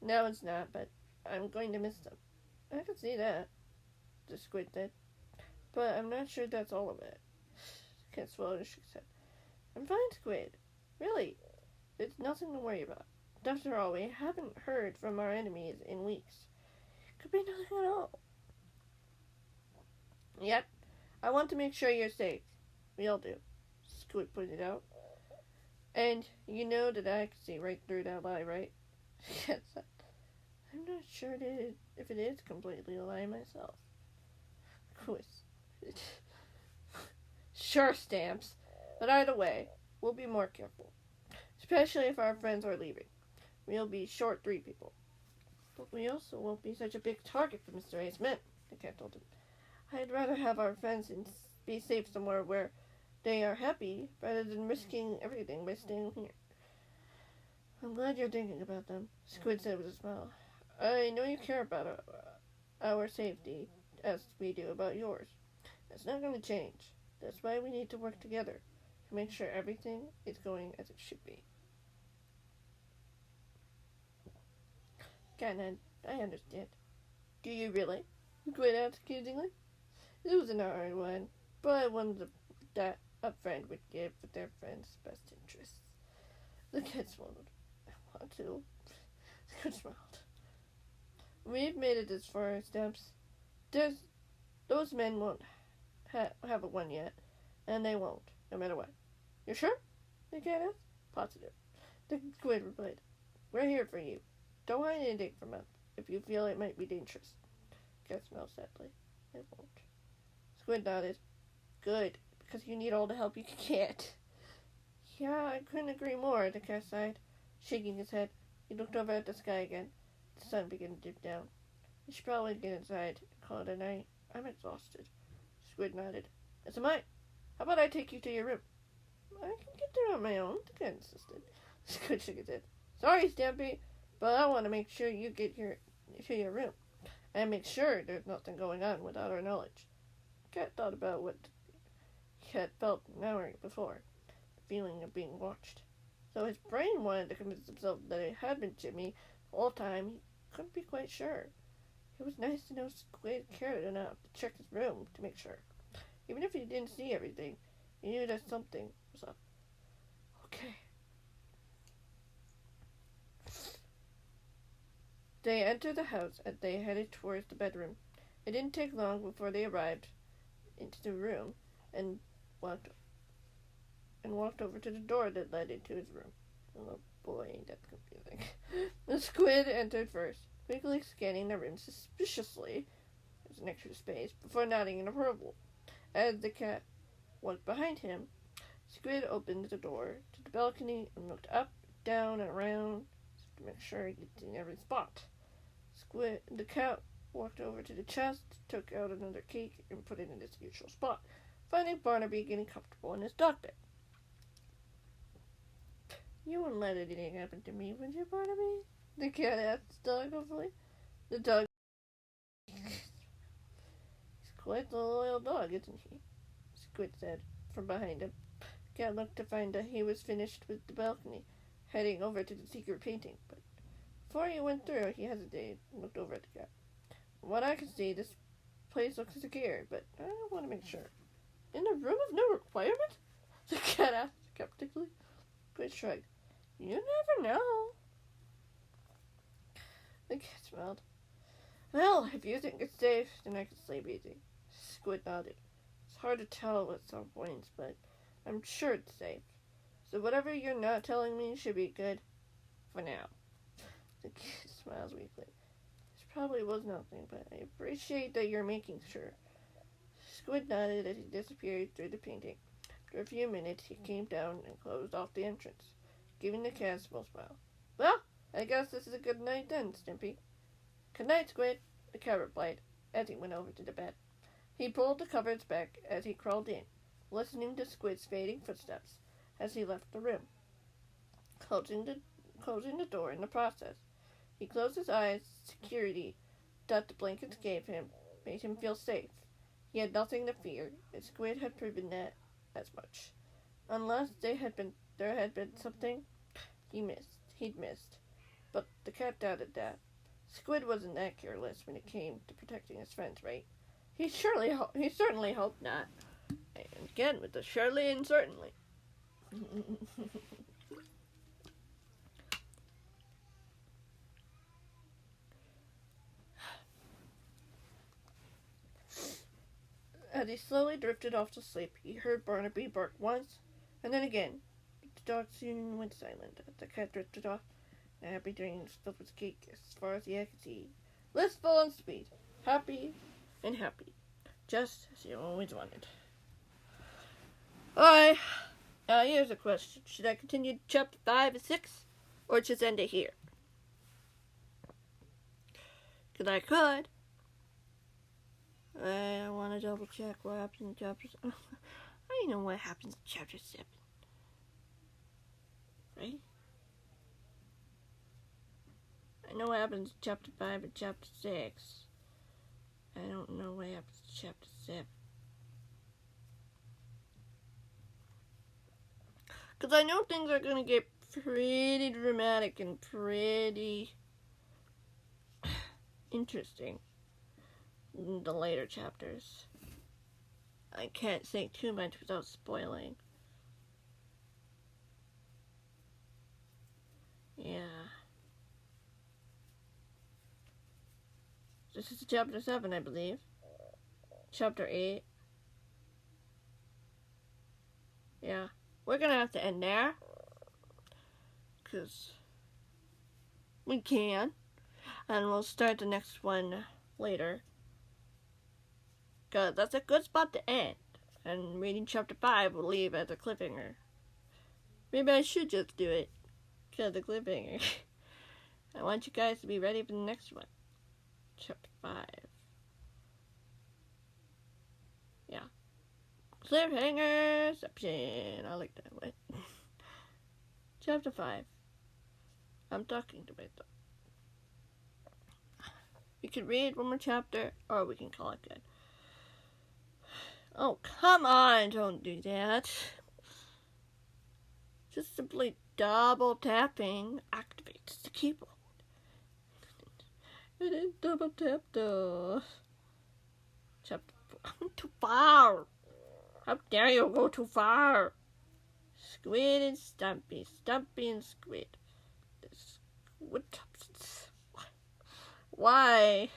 No, it's not, but I'm going to miss them. I can see that, the squid said. But I'm not sure that's all of it. The cat swallowed and shook his head. I'm fine, Squid. Really. It's nothing to worry about. After all, we haven't heard from our enemies in weeks. Could be nothing at all. Yet, I want to make sure you're safe. We all do, Squid pointed out. And you know that I can see right through that lie, right? Yes. I'm not sure if it is completely a lie myself. Of course. Sure, Stamps. But either way, we'll be more careful. Especially if our friends are leaving. We'll be short 3 people. But we also won't be such a big target for Mr. A's men, the cat told him. I'd rather have our friends be safe somewhere where they are happy rather than risking everything by staying here. I'm glad you're thinking about them, Squid said with a smile. I know you care about our safety as we do about yours. That's not going to change. That's why we need to work together to make sure everything is going as it should be. Catnip, I understand. Do you really? Squid asked accusingly. It was an hard one, but one that a friend would give for their friend's best interests. The cat swallowed. I want to. Squid smiled. We've made it this far, Stamps. Those men won't haven't won yet, and they won't, no matter what. You're sure? The cat asked. Positive. The squid replied. We're here for you. Don't hide anything from us if you feel it might be dangerous. Cat smiled sadly. I won't. Squid nodded. Good, because you need all the help you can get. Yeah, I couldn't agree more, the cat sighed, shaking his head. He looked over at the sky again. The sun began to dip down. We should probably get inside and call it a night. I'm exhausted. Squid nodded. As am I. How about I take you to your room? I can get there on my own, the cat insisted. Squid shook his head. Sorry, Stampy, but I want to make sure you get to your room. And make sure there's nothing going on without our knowledge. The cat thought about what he had felt an hour before. The feeling of being watched. So his brain wanted to convince himself that it had been Jimmy the whole time. He couldn't be quite sure. It was nice to know Squid cared enough to check his room to make sure. Even if he didn't see everything, he knew that something was up. Okay. They entered the house as they headed towards the bedroom. It didn't take long before they arrived into the room and walked over to the door that led into his room. Oh boy, that's confusing. The squid entered first, quickly scanning the room suspiciously. There's an extra space before nodding in approval. As the cat walked behind him, Squid opened the door to the balcony and looked up, down, and around to make sure he could see every spot. The cat walked over to the chest, took out another cake, and put it in its usual spot, finding Barnaby getting comfortable in his dog bed. You wouldn't let anything happen to me, would you, Barnaby? The cat asked the dog hopefully. The dog... He's quite the loyal dog, isn't he? Squid said, from behind him. The cat looked to find that he was finished with the balcony, heading over to the secret painting, but before he went through, he hesitated and looked over at the cat. From what I can see, this place looks secure, but I want to make sure. In a room of no requirement? The cat asked skeptically. Squid shrugged. You never know. The cat smiled. Well, if you think it's safe, then I can sleep easy. Squid nodded. It's hard to tell at some points, but I'm sure it's safe. So whatever you're not telling me should be good for now. The kid smiles weakly. This probably was nothing, but I appreciate that you're making sure. Squid nodded as he disappeared through the painting. After a few minutes, he came down and closed off the entrance, giving the cat a small smile. Well, I guess this is a good night then, Stimpy. Good night, Squid, the cat replied as he went over to the bed. He pulled the covers back as he crawled in, listening to Squid's fading footsteps as he left the room, closing the door in the process. He closed his eyes. Security that the blankets gave him made him feel safe. He had nothing to fear, and Squid had proven that as much. Unless there had been something he'd missed. But the cat doubted that. Squid wasn't that careless when it came to protecting his friends, right? He certainly hoped not. And again, with the surely and certainly. As he slowly drifted off to sleep, he heard Barnaby bark once, and then again. But the dog soon went silent as the cat drifted off. A happy dreams filled with cake as far as the eye could see. Blissful and sweet, happy and happy, just as he always wanted. Alright, now here's a question. Should I continue chapter 5 and 6, or just end it here? Because I could. I want to double check what happens in chapter 7. I know what happens in chapter 7. Right? I know what happens in chapter 5 and chapter 6. I don't know what happens in chapter 7. Because I know things are going to get pretty dramatic and pretty interesting in the later chapters. I can't say too much without spoiling. Yeah. This is chapter 7, I believe. Chapter 8. Yeah. We're gonna have to end there. Because we can. And we'll start the next one later. Because that's a good spot to end. And reading chapter 5 will leave as a cliffhanger. Maybe I should just do it. Because a cliffhanger. I want you guys to be ready for the next one. Chapter 5. Yeah. Cliffhangerception. I like that one. Chapter 5. I'm talking to myself. We could read one more chapter, or we can call it good. Oh, come on, don't do that. Just simply double tapping activates the keyboard. It is double tap though. Chapter 4. Too far. How dare you go too far? Squid and Stumpy. Stumpy and Squid. The Squid. Why?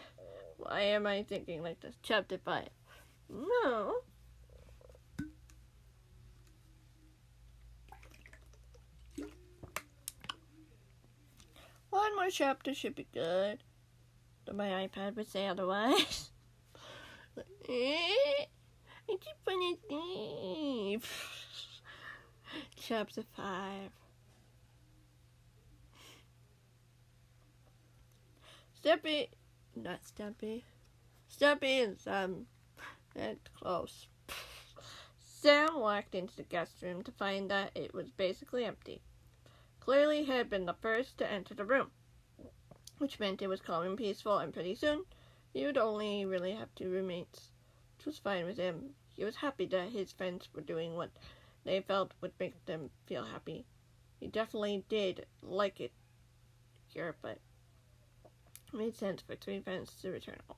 Why am I thinking like this? Chapter 5. No. One more chapter should be good. Though my iPad would say otherwise. I keep funny things. Chapter 5. Stumpy and Sam. That's close. Sam walked into the guest room to find that it was basically empty. Clearly he had been the first to enter the room, which meant it was calm and peaceful, and pretty soon he would only really have 2 roommates, which was fine with him. He was happy that his friends were doing what they felt would make them feel happy. He definitely did like it here, but it made sense for the 3 friends to return home.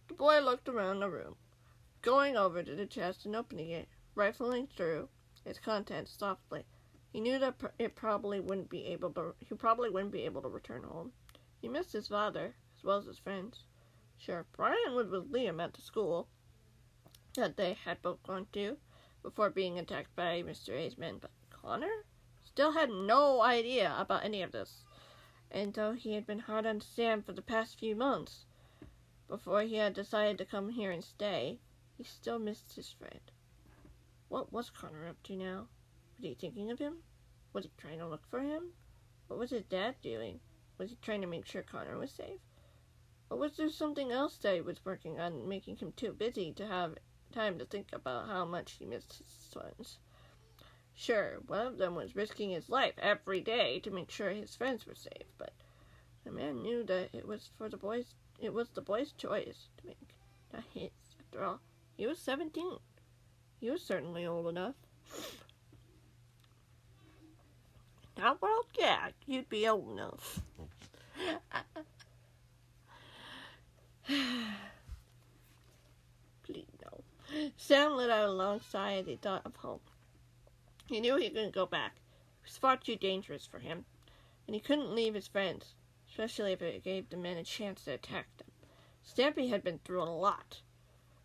The boy looked around the room, going over to the chest and opening it. rifling through its contents softly. He knew that he probably wouldn't be able to return home. He missed his father, as well as his friends. Sure, Brian was with Liam at the school that they had both gone to before being attacked by Mr. A's men, but Connor still had no idea about any of this. And though he had been hard on Sam for the past few months, before he had decided to come here and stay, he still missed his friend. What was Connor up to now? Was he thinking of him? Was he trying to look for him? What was his dad doing? Was he trying to make sure Connor was safe? Or was there something else that he was working on, making him too busy to have time to think about how much he missed his sons? Sure, one of them was risking his life every day to make sure his friends were safe, but the man knew that it was the boy's choice to make, not his. After all, he was 17. He was certainly old enough. Now, well, yeah, you'd be old enough. Please, no. Sam let out a long sigh as he thought of home. He knew he couldn't go back. It was far too dangerous for him, and he couldn't leave his friends, especially if it gave the men a chance to attack them. Stampy had been through a lot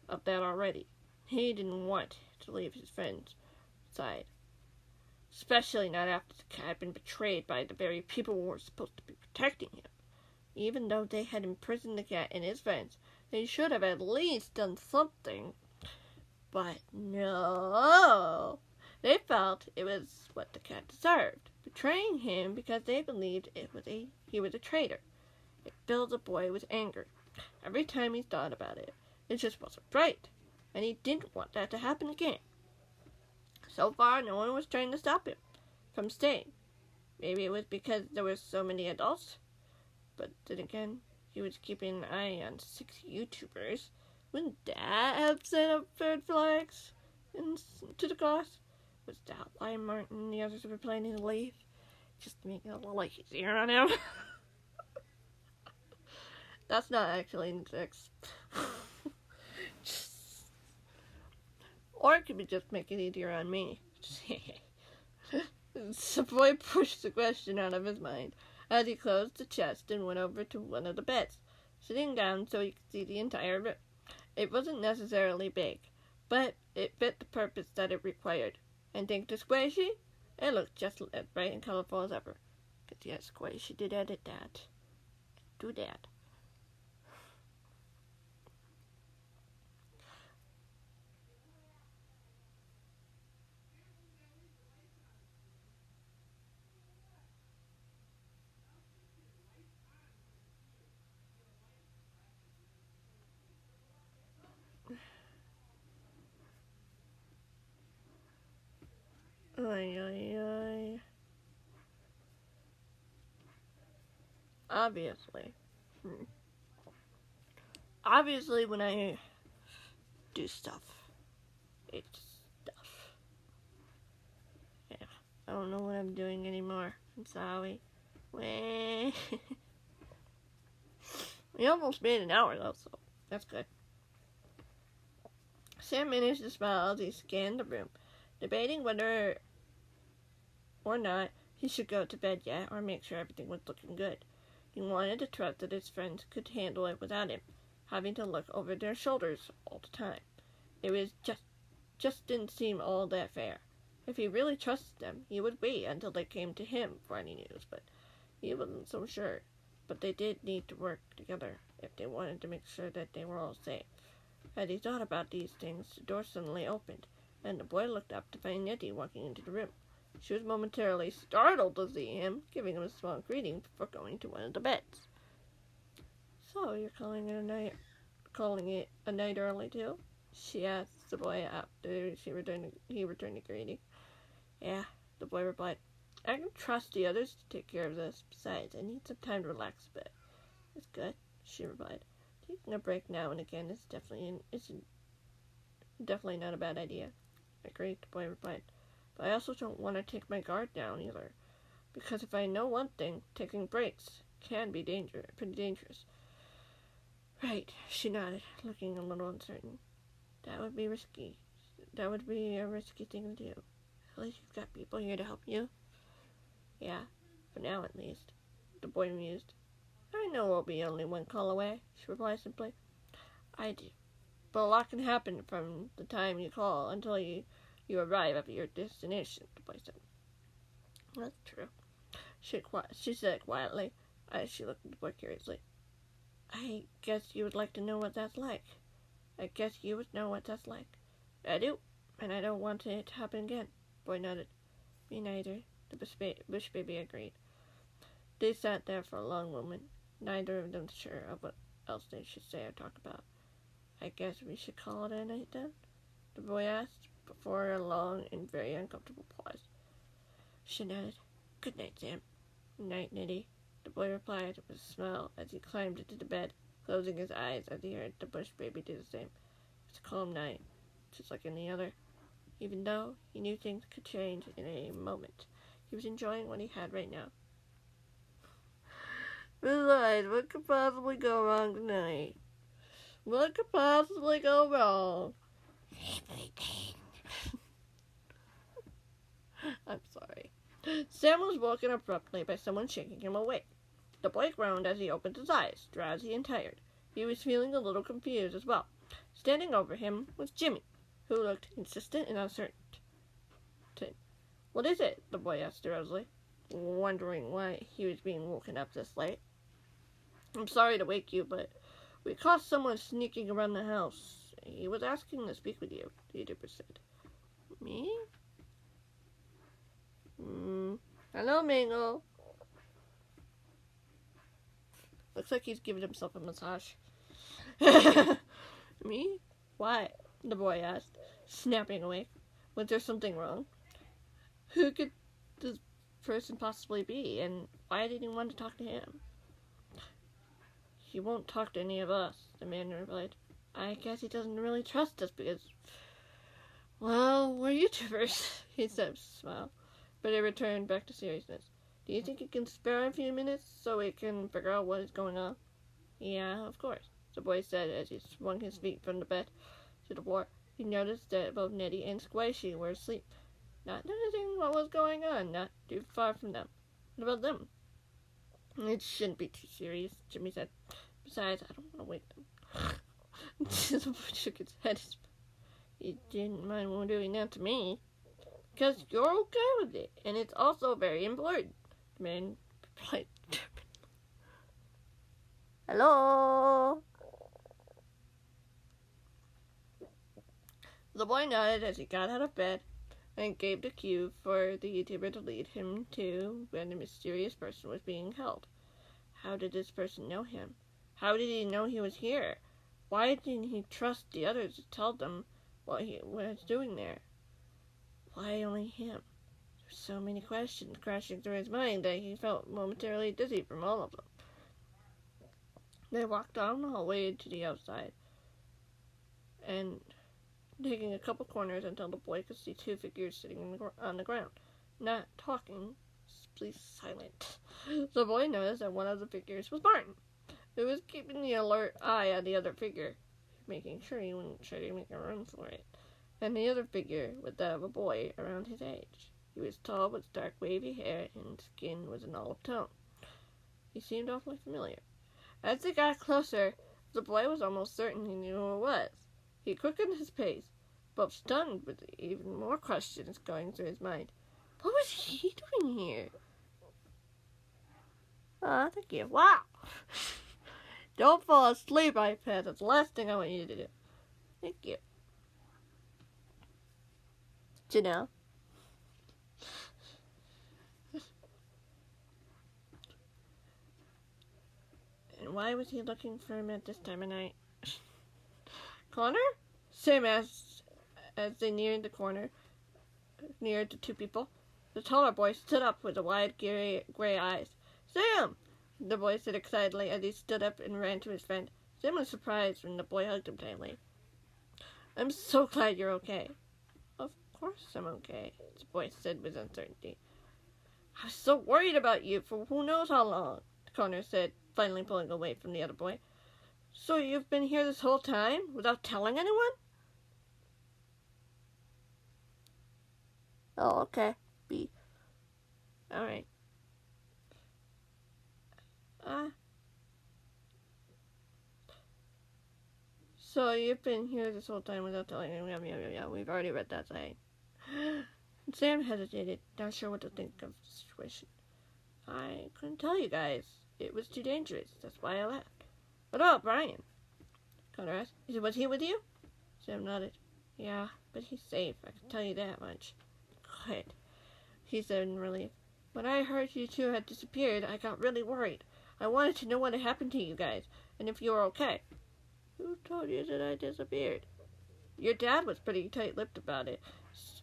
of that already. He didn't want to leave his friends' side, especially not after the cat had been betrayed by the very people who were supposed to be protecting him. Even though they had imprisoned the cat and his friends, they should have at least done something. But no, they felt it was what the cat deserved, betraying him because they believed he was a traitor. It filled the boy with anger. Every time he thought about it, it just wasn't right, and he didn't want that to happen again. So far, no one was trying to stop him from staying. Maybe it was because there were so many adults, but then again, he was keeping an eye on 6 YouTubers. Wouldn't that have set up red flags to the cause? Was that why Martin and the others were planning to leave? Just to make it a little easier on him? That's not actually in 6. Or it could be just make it easier on me. The boy pushed the question out of his mind as he closed the chest and went over to one of the beds, sitting down so he could see the entire room. It wasn't necessarily big, but it fit the purpose that it required. And think to Squishy? It looked just as bright and colorful as ever. Because yes, Squishy did edit that. Do that. Ay, ay, ay. Obviously, when I do stuff, it's stuff. Yeah, I don't know what I'm doing anymore. I'm sorry. We almost made an hour though, so that's good. Sam managed to smile as he scanned the room, debating whether or not he should go to bed yet or make sure everything was looking good. He wanted to trust that his friends could handle it without him having to look over their shoulders all the time. It was just didn't seem all that fair. If he really trusted them, he would wait until they came to him for any news, but he wasn't so sure. But they did need to work together if they wanted to make sure that they were all safe. As he thought about these things, the door suddenly opened, and the boy looked up to find Nettie walking into the room. She was momentarily startled to see him, giving him a small greeting before going to one of the beds. "So, you're calling it a night early, too?" she asked the boy after he returned the greeting. "Yeah," the boy replied. "I can trust the others to take care of this. Besides, I need some time to relax a bit." "It's good," she replied. "Taking a break now and again is definitely not a bad idea." "Agreed," the boy replied. "But I also don't want to take my guard down either, because if I know one thing, taking breaks can be pretty dangerous." "Right," she nodded, looking a little uncertain. "That would be risky," That would be a risky thing to do. At least you've got people here to help you. Yeah, for now at least, the boy mused. I know we'll be only one call away, she replied simply. I do. But a lot can happen from the time you call until you arrive at your destination, the boy said. That's true, she said quietly, as she looked at the boy curiously. I guess you would like to know what that's like. I guess you would know what that's like. I do, and I don't want it to happen again, the boy nodded. Me neither, the bush baby agreed. They sat there for a long moment, neither of them sure of what else they should say or talk about. I guess we should call it a night then? The boy asked, before a long and very uncomfortable pause. She nodded. Good night, Sam. Good night, Nitty, the boy replied with a smile as he climbed into the bed, closing his eyes as he heard the bush baby do the same. It was a calm night, just like any other. Even though he knew things could change in a moment, he was enjoying what he had right now. Besides, what could possibly go wrong tonight? What could possibly go wrong? Everything. I'm sorry. Sam was woken abruptly by someone shaking him awake. The boy groaned as he opened his eyes, drowsy and tired. He was feeling a little confused as well. Standing over him was Jimmy, who looked insistent and uncertain. What is it? The boy asked drowsily, wondering why he was being woken up this late. I'm sorry to wake you, but we caught someone sneaking around the house. He was asking to speak with you, the YouTuber said. Me? Hello, Mango. Looks like he's giving himself a massage. Me? Why? The boy asked, snapping awake. Was there something wrong? Who could this person possibly be, and why did he want to talk to him? He won't talk to any of us, the man replied. I guess he doesn't really trust us because, well, we're YouTubers, he said with a smile. But he returned back to seriousness. Do you think you can spare a few minutes so we can figure out what is going on? Yeah, of course, the boy said as he swung his feet from the bed to the floor. He noticed that both Nettie and Squishy were asleep, not noticing what was going on, not too far from them. What about them? It shouldn't be too serious, Jimmy said. Besides, I don't want to wake them. The boy shook his head. He didn't mind doing that to me. Because you're okay with it, and it's also very important, the man replied. Hello? The boy nodded as he got out of bed and gave the cue for the YouTuber to lead him to where the mysterious person was being held. How did this person know him? How did he know he was here? Why didn't he trust the others to tell them what he was doing there? Why only him? There were so many questions crashing through his mind that he felt momentarily dizzy from all of them. They walked down the hallway to the outside, and taking a couple corners until the boy could see two figures sitting on the ground, not talking, simply silent. The boy noticed that one of the figures was Martin, who was keeping the alert eye on the other figure, making sure he wouldn't try to make a run for it. And the other figure was that of a boy around his age. He was tall with dark wavy hair and skin was an olive tone. He seemed awfully familiar. As they got closer, the boy was almost certain he knew who it was. He quickened his pace, both stunned with even more questions going through his mind. What was he doing here? Oh, thank you. Wow! Don't fall asleep, iPad. That's the last thing I want you to do. Thank you. Janelle. And why was he looking for him at this time of night? Connor? Sam asked as they neared the corner, near the two people. The taller boy stood up with the wide gray eyes. Sam! The boy said excitedly as he stood up and ran to his friend. Sam was surprised when the boy hugged him tightly. I'm so glad you're okay. Of course I'm okay, the boy said with uncertainty. I was so worried about you for who knows how long, Connor said, finally pulling away from the other boy. So you've been here this whole time, without telling anyone? Oh, okay. B. Alright. So you've been here this whole time without telling anyone. Yeah, we've already read that saying. Sam hesitated, not sure what to think of the situation. I couldn't tell you guys. It was too dangerous. That's why I left. What about Brian? Connor asked. Was he with you? Sam nodded. Yeah, but he's safe. I can tell you that much. Good, he said in relief. When I heard you two had disappeared, I got really worried. I wanted to know what had happened to you guys, and if you were okay. Who told you that I disappeared? Your dad was pretty tight-lipped about it,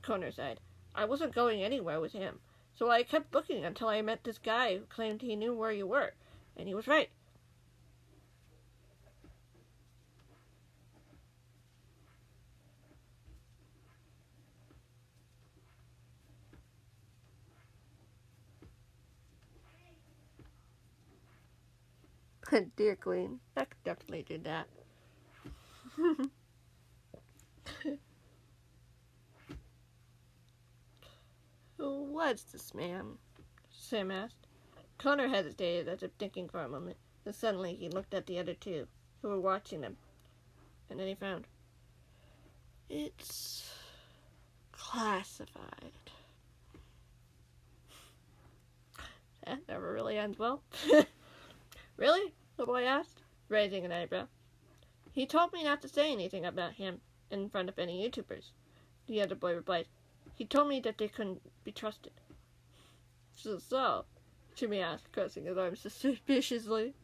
Connor said. I wasn't going anywhere with him, so I kept looking until I met this guy who claimed he knew where you were, and he was right. Dear Queen, I could definitely do that. Who was this man? Sam asked. Connor hesitated as if thinking for a moment. Then suddenly he looked at the other two, who were watching them. And then he frowned. It's classified. That never really ends well. Really? The boy asked, raising an eyebrow. He told me not to say anything about him in front of any YouTubers. The other boy replied. He told me that they couldn't be trusted. So, Jimmy asked, crossing his arms suspiciously.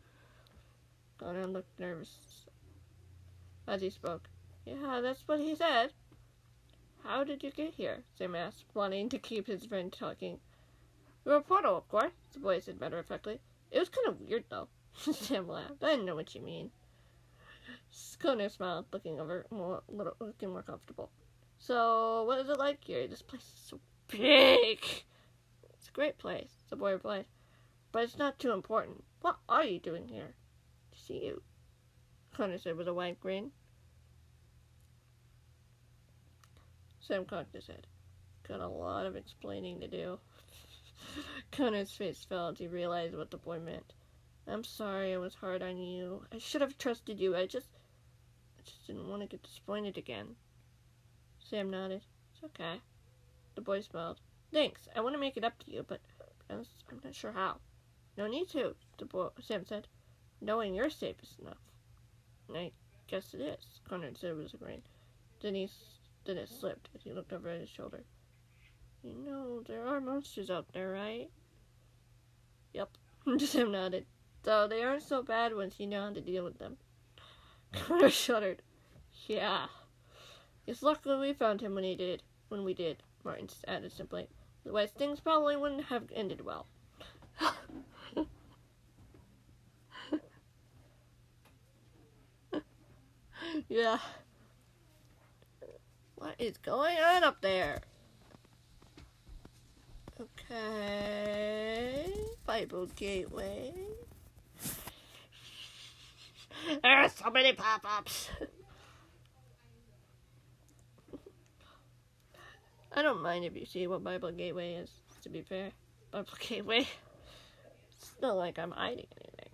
Connor looked nervous as he spoke. Yeah, that's what he said. How did you get here? Sam asked, wanting to keep his friend talking. Through a portal, of course, the boy said matter-of-factly. It was kind of weird, though. Sam laughed. I know what you mean. Connor smiled, looking more comfortable. So, what is it like here? This place is so big. It's a great place, the boy replied. But it's not too important. What are you doing here? To see you, Connor said with a wide grin. Sam cocked his head. Got a lot of explaining to do. Connor's face fell as he realized what the boy meant. I'm sorry I was hard on you. I should have trusted you. I just didn't want to get disappointed again. Sam nodded. It's okay. The boy smiled. Thanks. I want to make it up to you, but I'm not sure how. No need to, Sam said. Knowing you're safe is enough. I guess it is, Connor said with a grin. Then it slipped as he looked over at his shoulder. You know, there are monsters out there, right? Yep. Sam nodded. Though they aren't so bad once you know how to deal with them. Connor shuddered. Yeah. It's lucky we found him when we did, Martin added simply. Otherwise things probably wouldn't have ended well. Yeah. What is going on up there? Okay. Bible Gateway. There are so many pop-ups. I don't mind if you see what Bible Gateway is, to be fair. Bible Gateway. It's not like I'm hiding anything.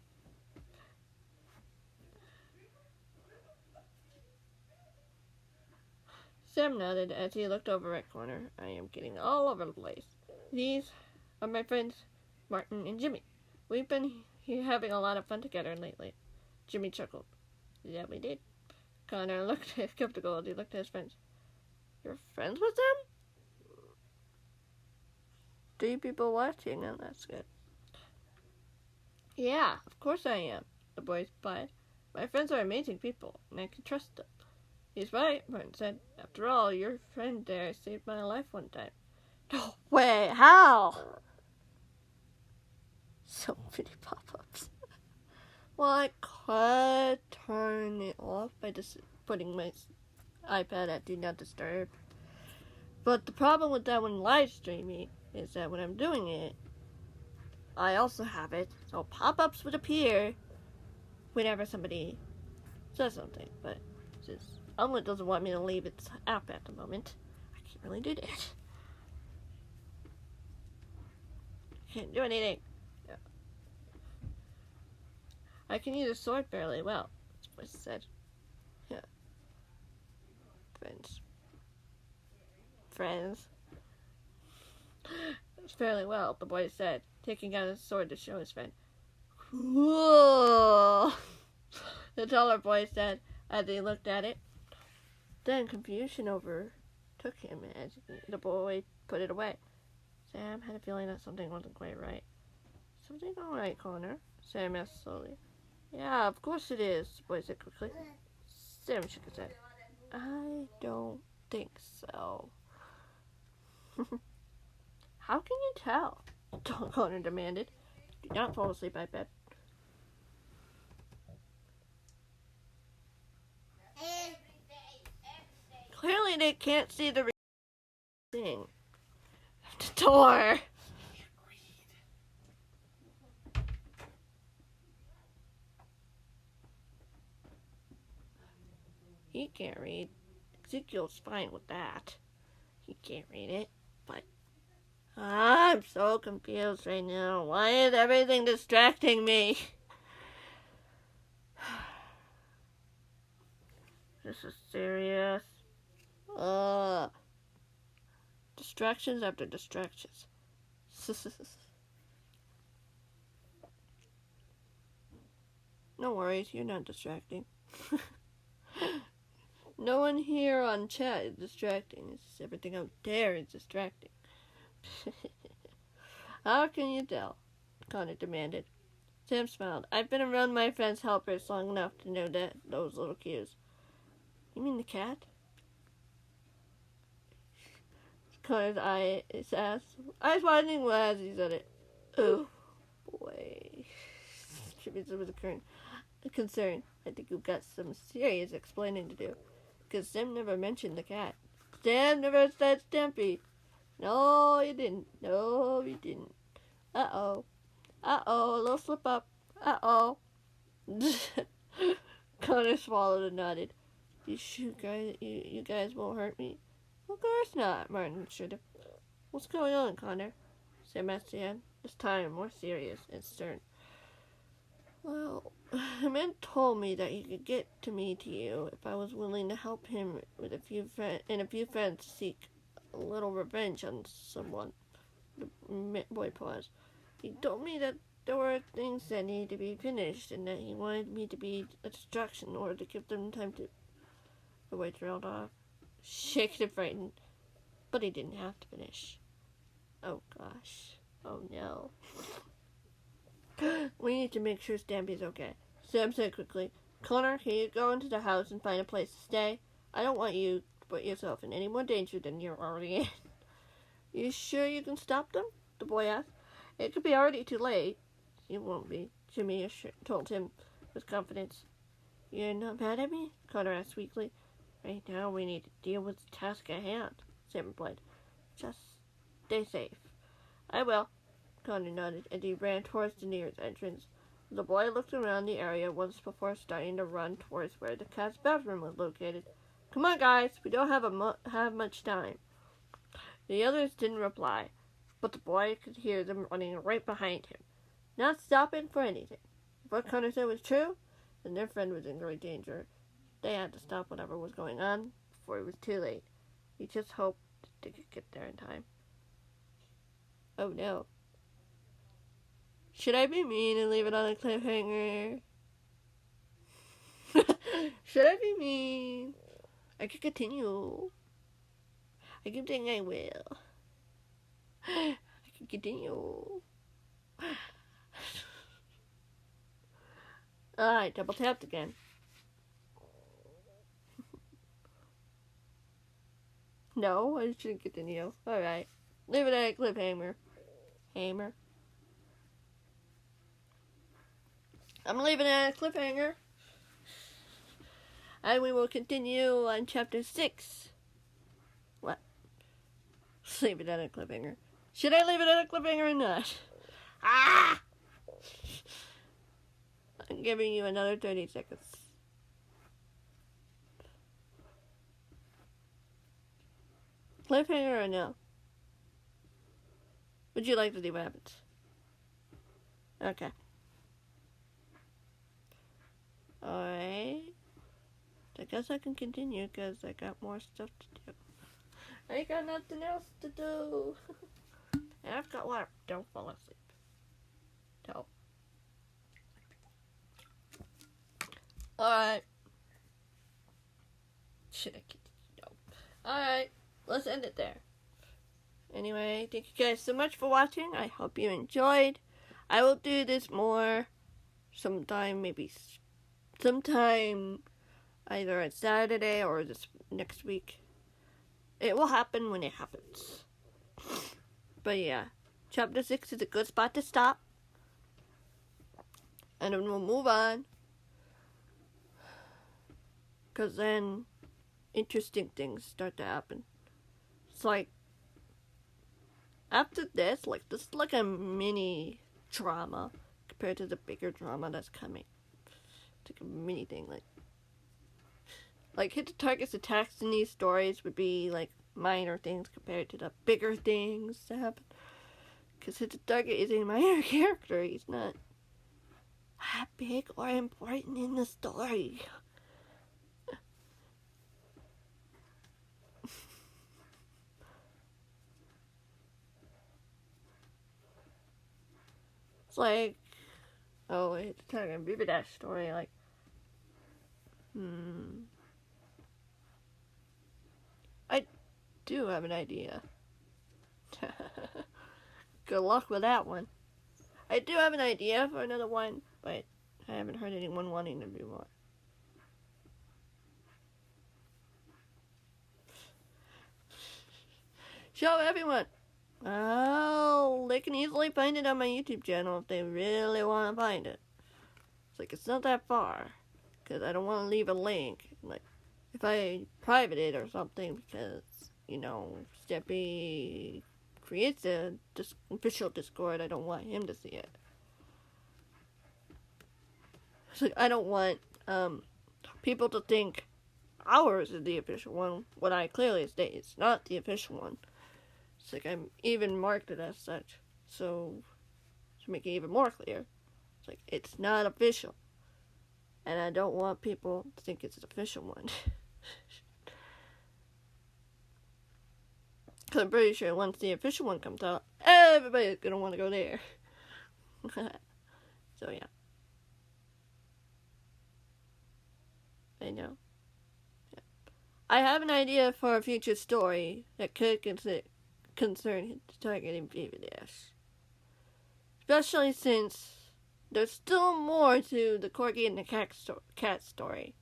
Sam nodded as he looked over at Connor. I am getting all over the place. These are my friends, Martin and Jimmy. We've been having a lot of fun together lately. Jimmy chuckled. Yeah, we did. Connor looked skeptical as he looked at his friends. You're friends with them? 3 people watching, and that's good. Yeah, of course I am, the boy replied. My friends are amazing people, and I can trust them. He's right, Martin said. After all, your friend there saved my life one time. No way, how? So many pop-ups. Well, I could turn it off by just putting my iPad at Do Not Disturb. But the problem with that when live streaming is that when I'm doing it, I also have it, so pop-ups would appear whenever somebody says something. But since Omelet doesn't want me to leave its app at the moment, I can't really do that. can't do anything. Yeah. I can use a sword fairly well, the voice said. Yeah. Friends. Fairly well, the boy said, taking out his sword to show his friend. Whoa! The taller boy said as he looked at it. Then confusion overtook him as the boy put it away. Sam had a feeling that something wasn't quite right. Something all right, Connor? Sam asked slowly. Yeah, of course it is, the boy said quickly. Sam shook his head. I don't think so. How can you tell? Connor demanded. Do not fall asleep, I bet. Clearly they can't see the thing. The door. He can't read. Ezekiel's fine with that. He can't read it, but I'm so confused right now. Why is everything distracting me? This is serious. Distractions after distractions. No worries, you're not distracting. No one here on chat is distracting. It's just everything out there is distracting. How can you tell? Connor demanded. Sam smiled. I've been around my friend's helpers long enough to know that those little cues. You mean the cat? Connor's eyes widening as he said it. Oh, boy. Tributes was occurring. Concern. I think you've got some serious explaining to do. Because Sam never mentioned the cat. Sam never said Stampy. No, you didn't. No, you didn't. Uh-oh. Uh-oh, a little slip up. Uh-oh. Connor swallowed and nodded. You guys won't hurt me? Of course not, Martin should have. What's going on, Connor? Sam asked again, this time more serious and stern. Well, a man told me that he could get to me to you if I was willing to help him with a few friends seek a little revenge on someone. The boy paused. He told me that there were things that needed to be finished and that he wanted me to be a distraction or to give them time to... The boy trailed off, shaken and frightened, but he didn't have to finish. Oh gosh. Oh no. We need to make sure Stampy's okay. Sam said quickly. Connor, can you go into the house and find a place to stay? I don't want you to put yourself in any more danger than you're already in. You sure you can stop them? The boy asked. It could be already too late. You won't be, Jimmy told him with confidence. You're not mad at me? Connor asked weakly. Right now we need to deal with the task at hand, Sam replied. Just stay safe. I will. Connor nodded, and he ran towards the nearest entrance. The boy looked around the area once before starting to run towards where the cat's bathroom was located. Come on, guys. We don't have much time. The others didn't reply, but the boy could hear them running right behind him, not stopping for anything. If what Connor said was true, then their friend was in great danger. They had to stop whatever was going on before it was too late. He just hoped they could get there in time. Oh no. Should I be mean and leave it on a cliffhanger? Should I be mean? I could continue. I keep saying I will. I can continue. Alright, double tapped again. No, I shouldn't continue. Alright. Leave it at a cliffhanger. Hammer. I'm leaving it at a cliffhanger. And we will continue on chapter 6. What? Leave it at a cliffhanger. Should I leave it at a cliffhanger or not? Ah! I'm giving you another 30 seconds. Cliffhanger or no? Would you like to see what happens? Okay. Alright. I guess I can continue because I got more stuff to do. I ain't got nothing else to do. And I've got water. Don't fall asleep. Don't. Alright. Should I continue? No. Alright. Let's end it there. Anyway, thank you guys so much for watching. I hope you enjoyed. I will do this more sometime, maybe sometime either on Saturday or this next week. It will happen when it happens. But yeah, chapter 6 is a good spot to stop. And then we'll move on. Because then interesting things start to happen. It's like, after this, like, this is like a mini drama compared to the bigger drama that's coming. It's like a mini thing, like hit the target's attacks in these stories would be like minor things compared to the bigger things that happen. Because hit the target is a minor character. He's not that big or important in the story. It's like, oh, hit the target, Viva Dash story, like, I do have an idea. Good luck with that one. I do have an idea for another one, but I haven't heard anyone wanting to do more. Show everyone. Oh, they can easily find it on my YouTube channel if they really want to find it. It's like, it's not that far, because I don't want to leave a link. Like, if I private it or something, because, you know, Steppy creates a official Discord, I don't want him to see it. So I don't want people to think ours is the official one, when I clearly state it's not the official one. It's like I'm even marked it as such. So, to make it even more clear, it's like, it's not official. And I don't want people to think it's an official one. Because I'm pretty sure once the official one comes out, everybody's going to want to go there. So, yeah. I know. Yeah. I have an idea for a future story that could concern the target in Viva Dash. Especially since there's still more to the Corgi and the cat story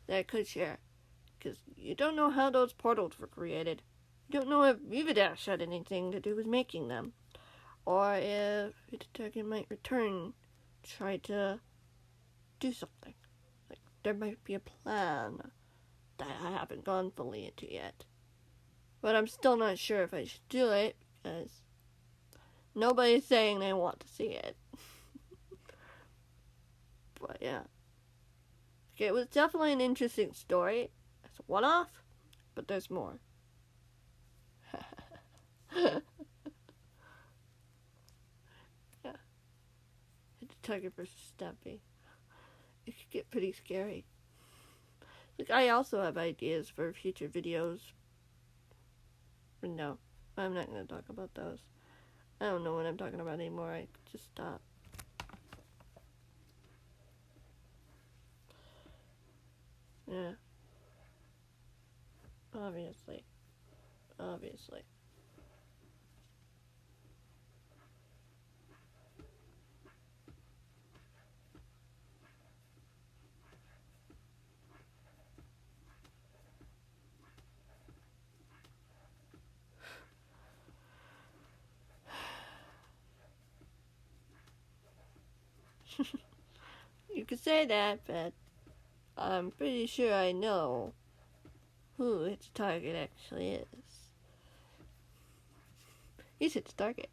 that I could share. Because you don't know how those portals were created. You don't know if Viva Dash had anything to do with making them. Or if the target might return, try to do something. Like, there might be a plan that I haven't gone fully into yet. But I'm still not sure if I should do it, because nobody's saying they want to see it. But yeah. Okay, it was definitely an interesting story. It's a one-off, but there's more. Yeah. It's Tiger versus Stampy. It could get pretty scary. Like, I also have ideas for future videos. But no, I'm not going to talk about those. I don't know what I'm talking about anymore. I just stop. Yeah. Obviously. You could say that, but I'm pretty sure I know who its target actually is. He's its target.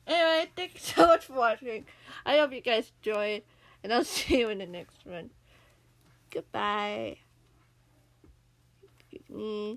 Anyway, thank you so much for watching. I hope you guys enjoyed, and I'll see you in the next one. Goodbye. Excuse me.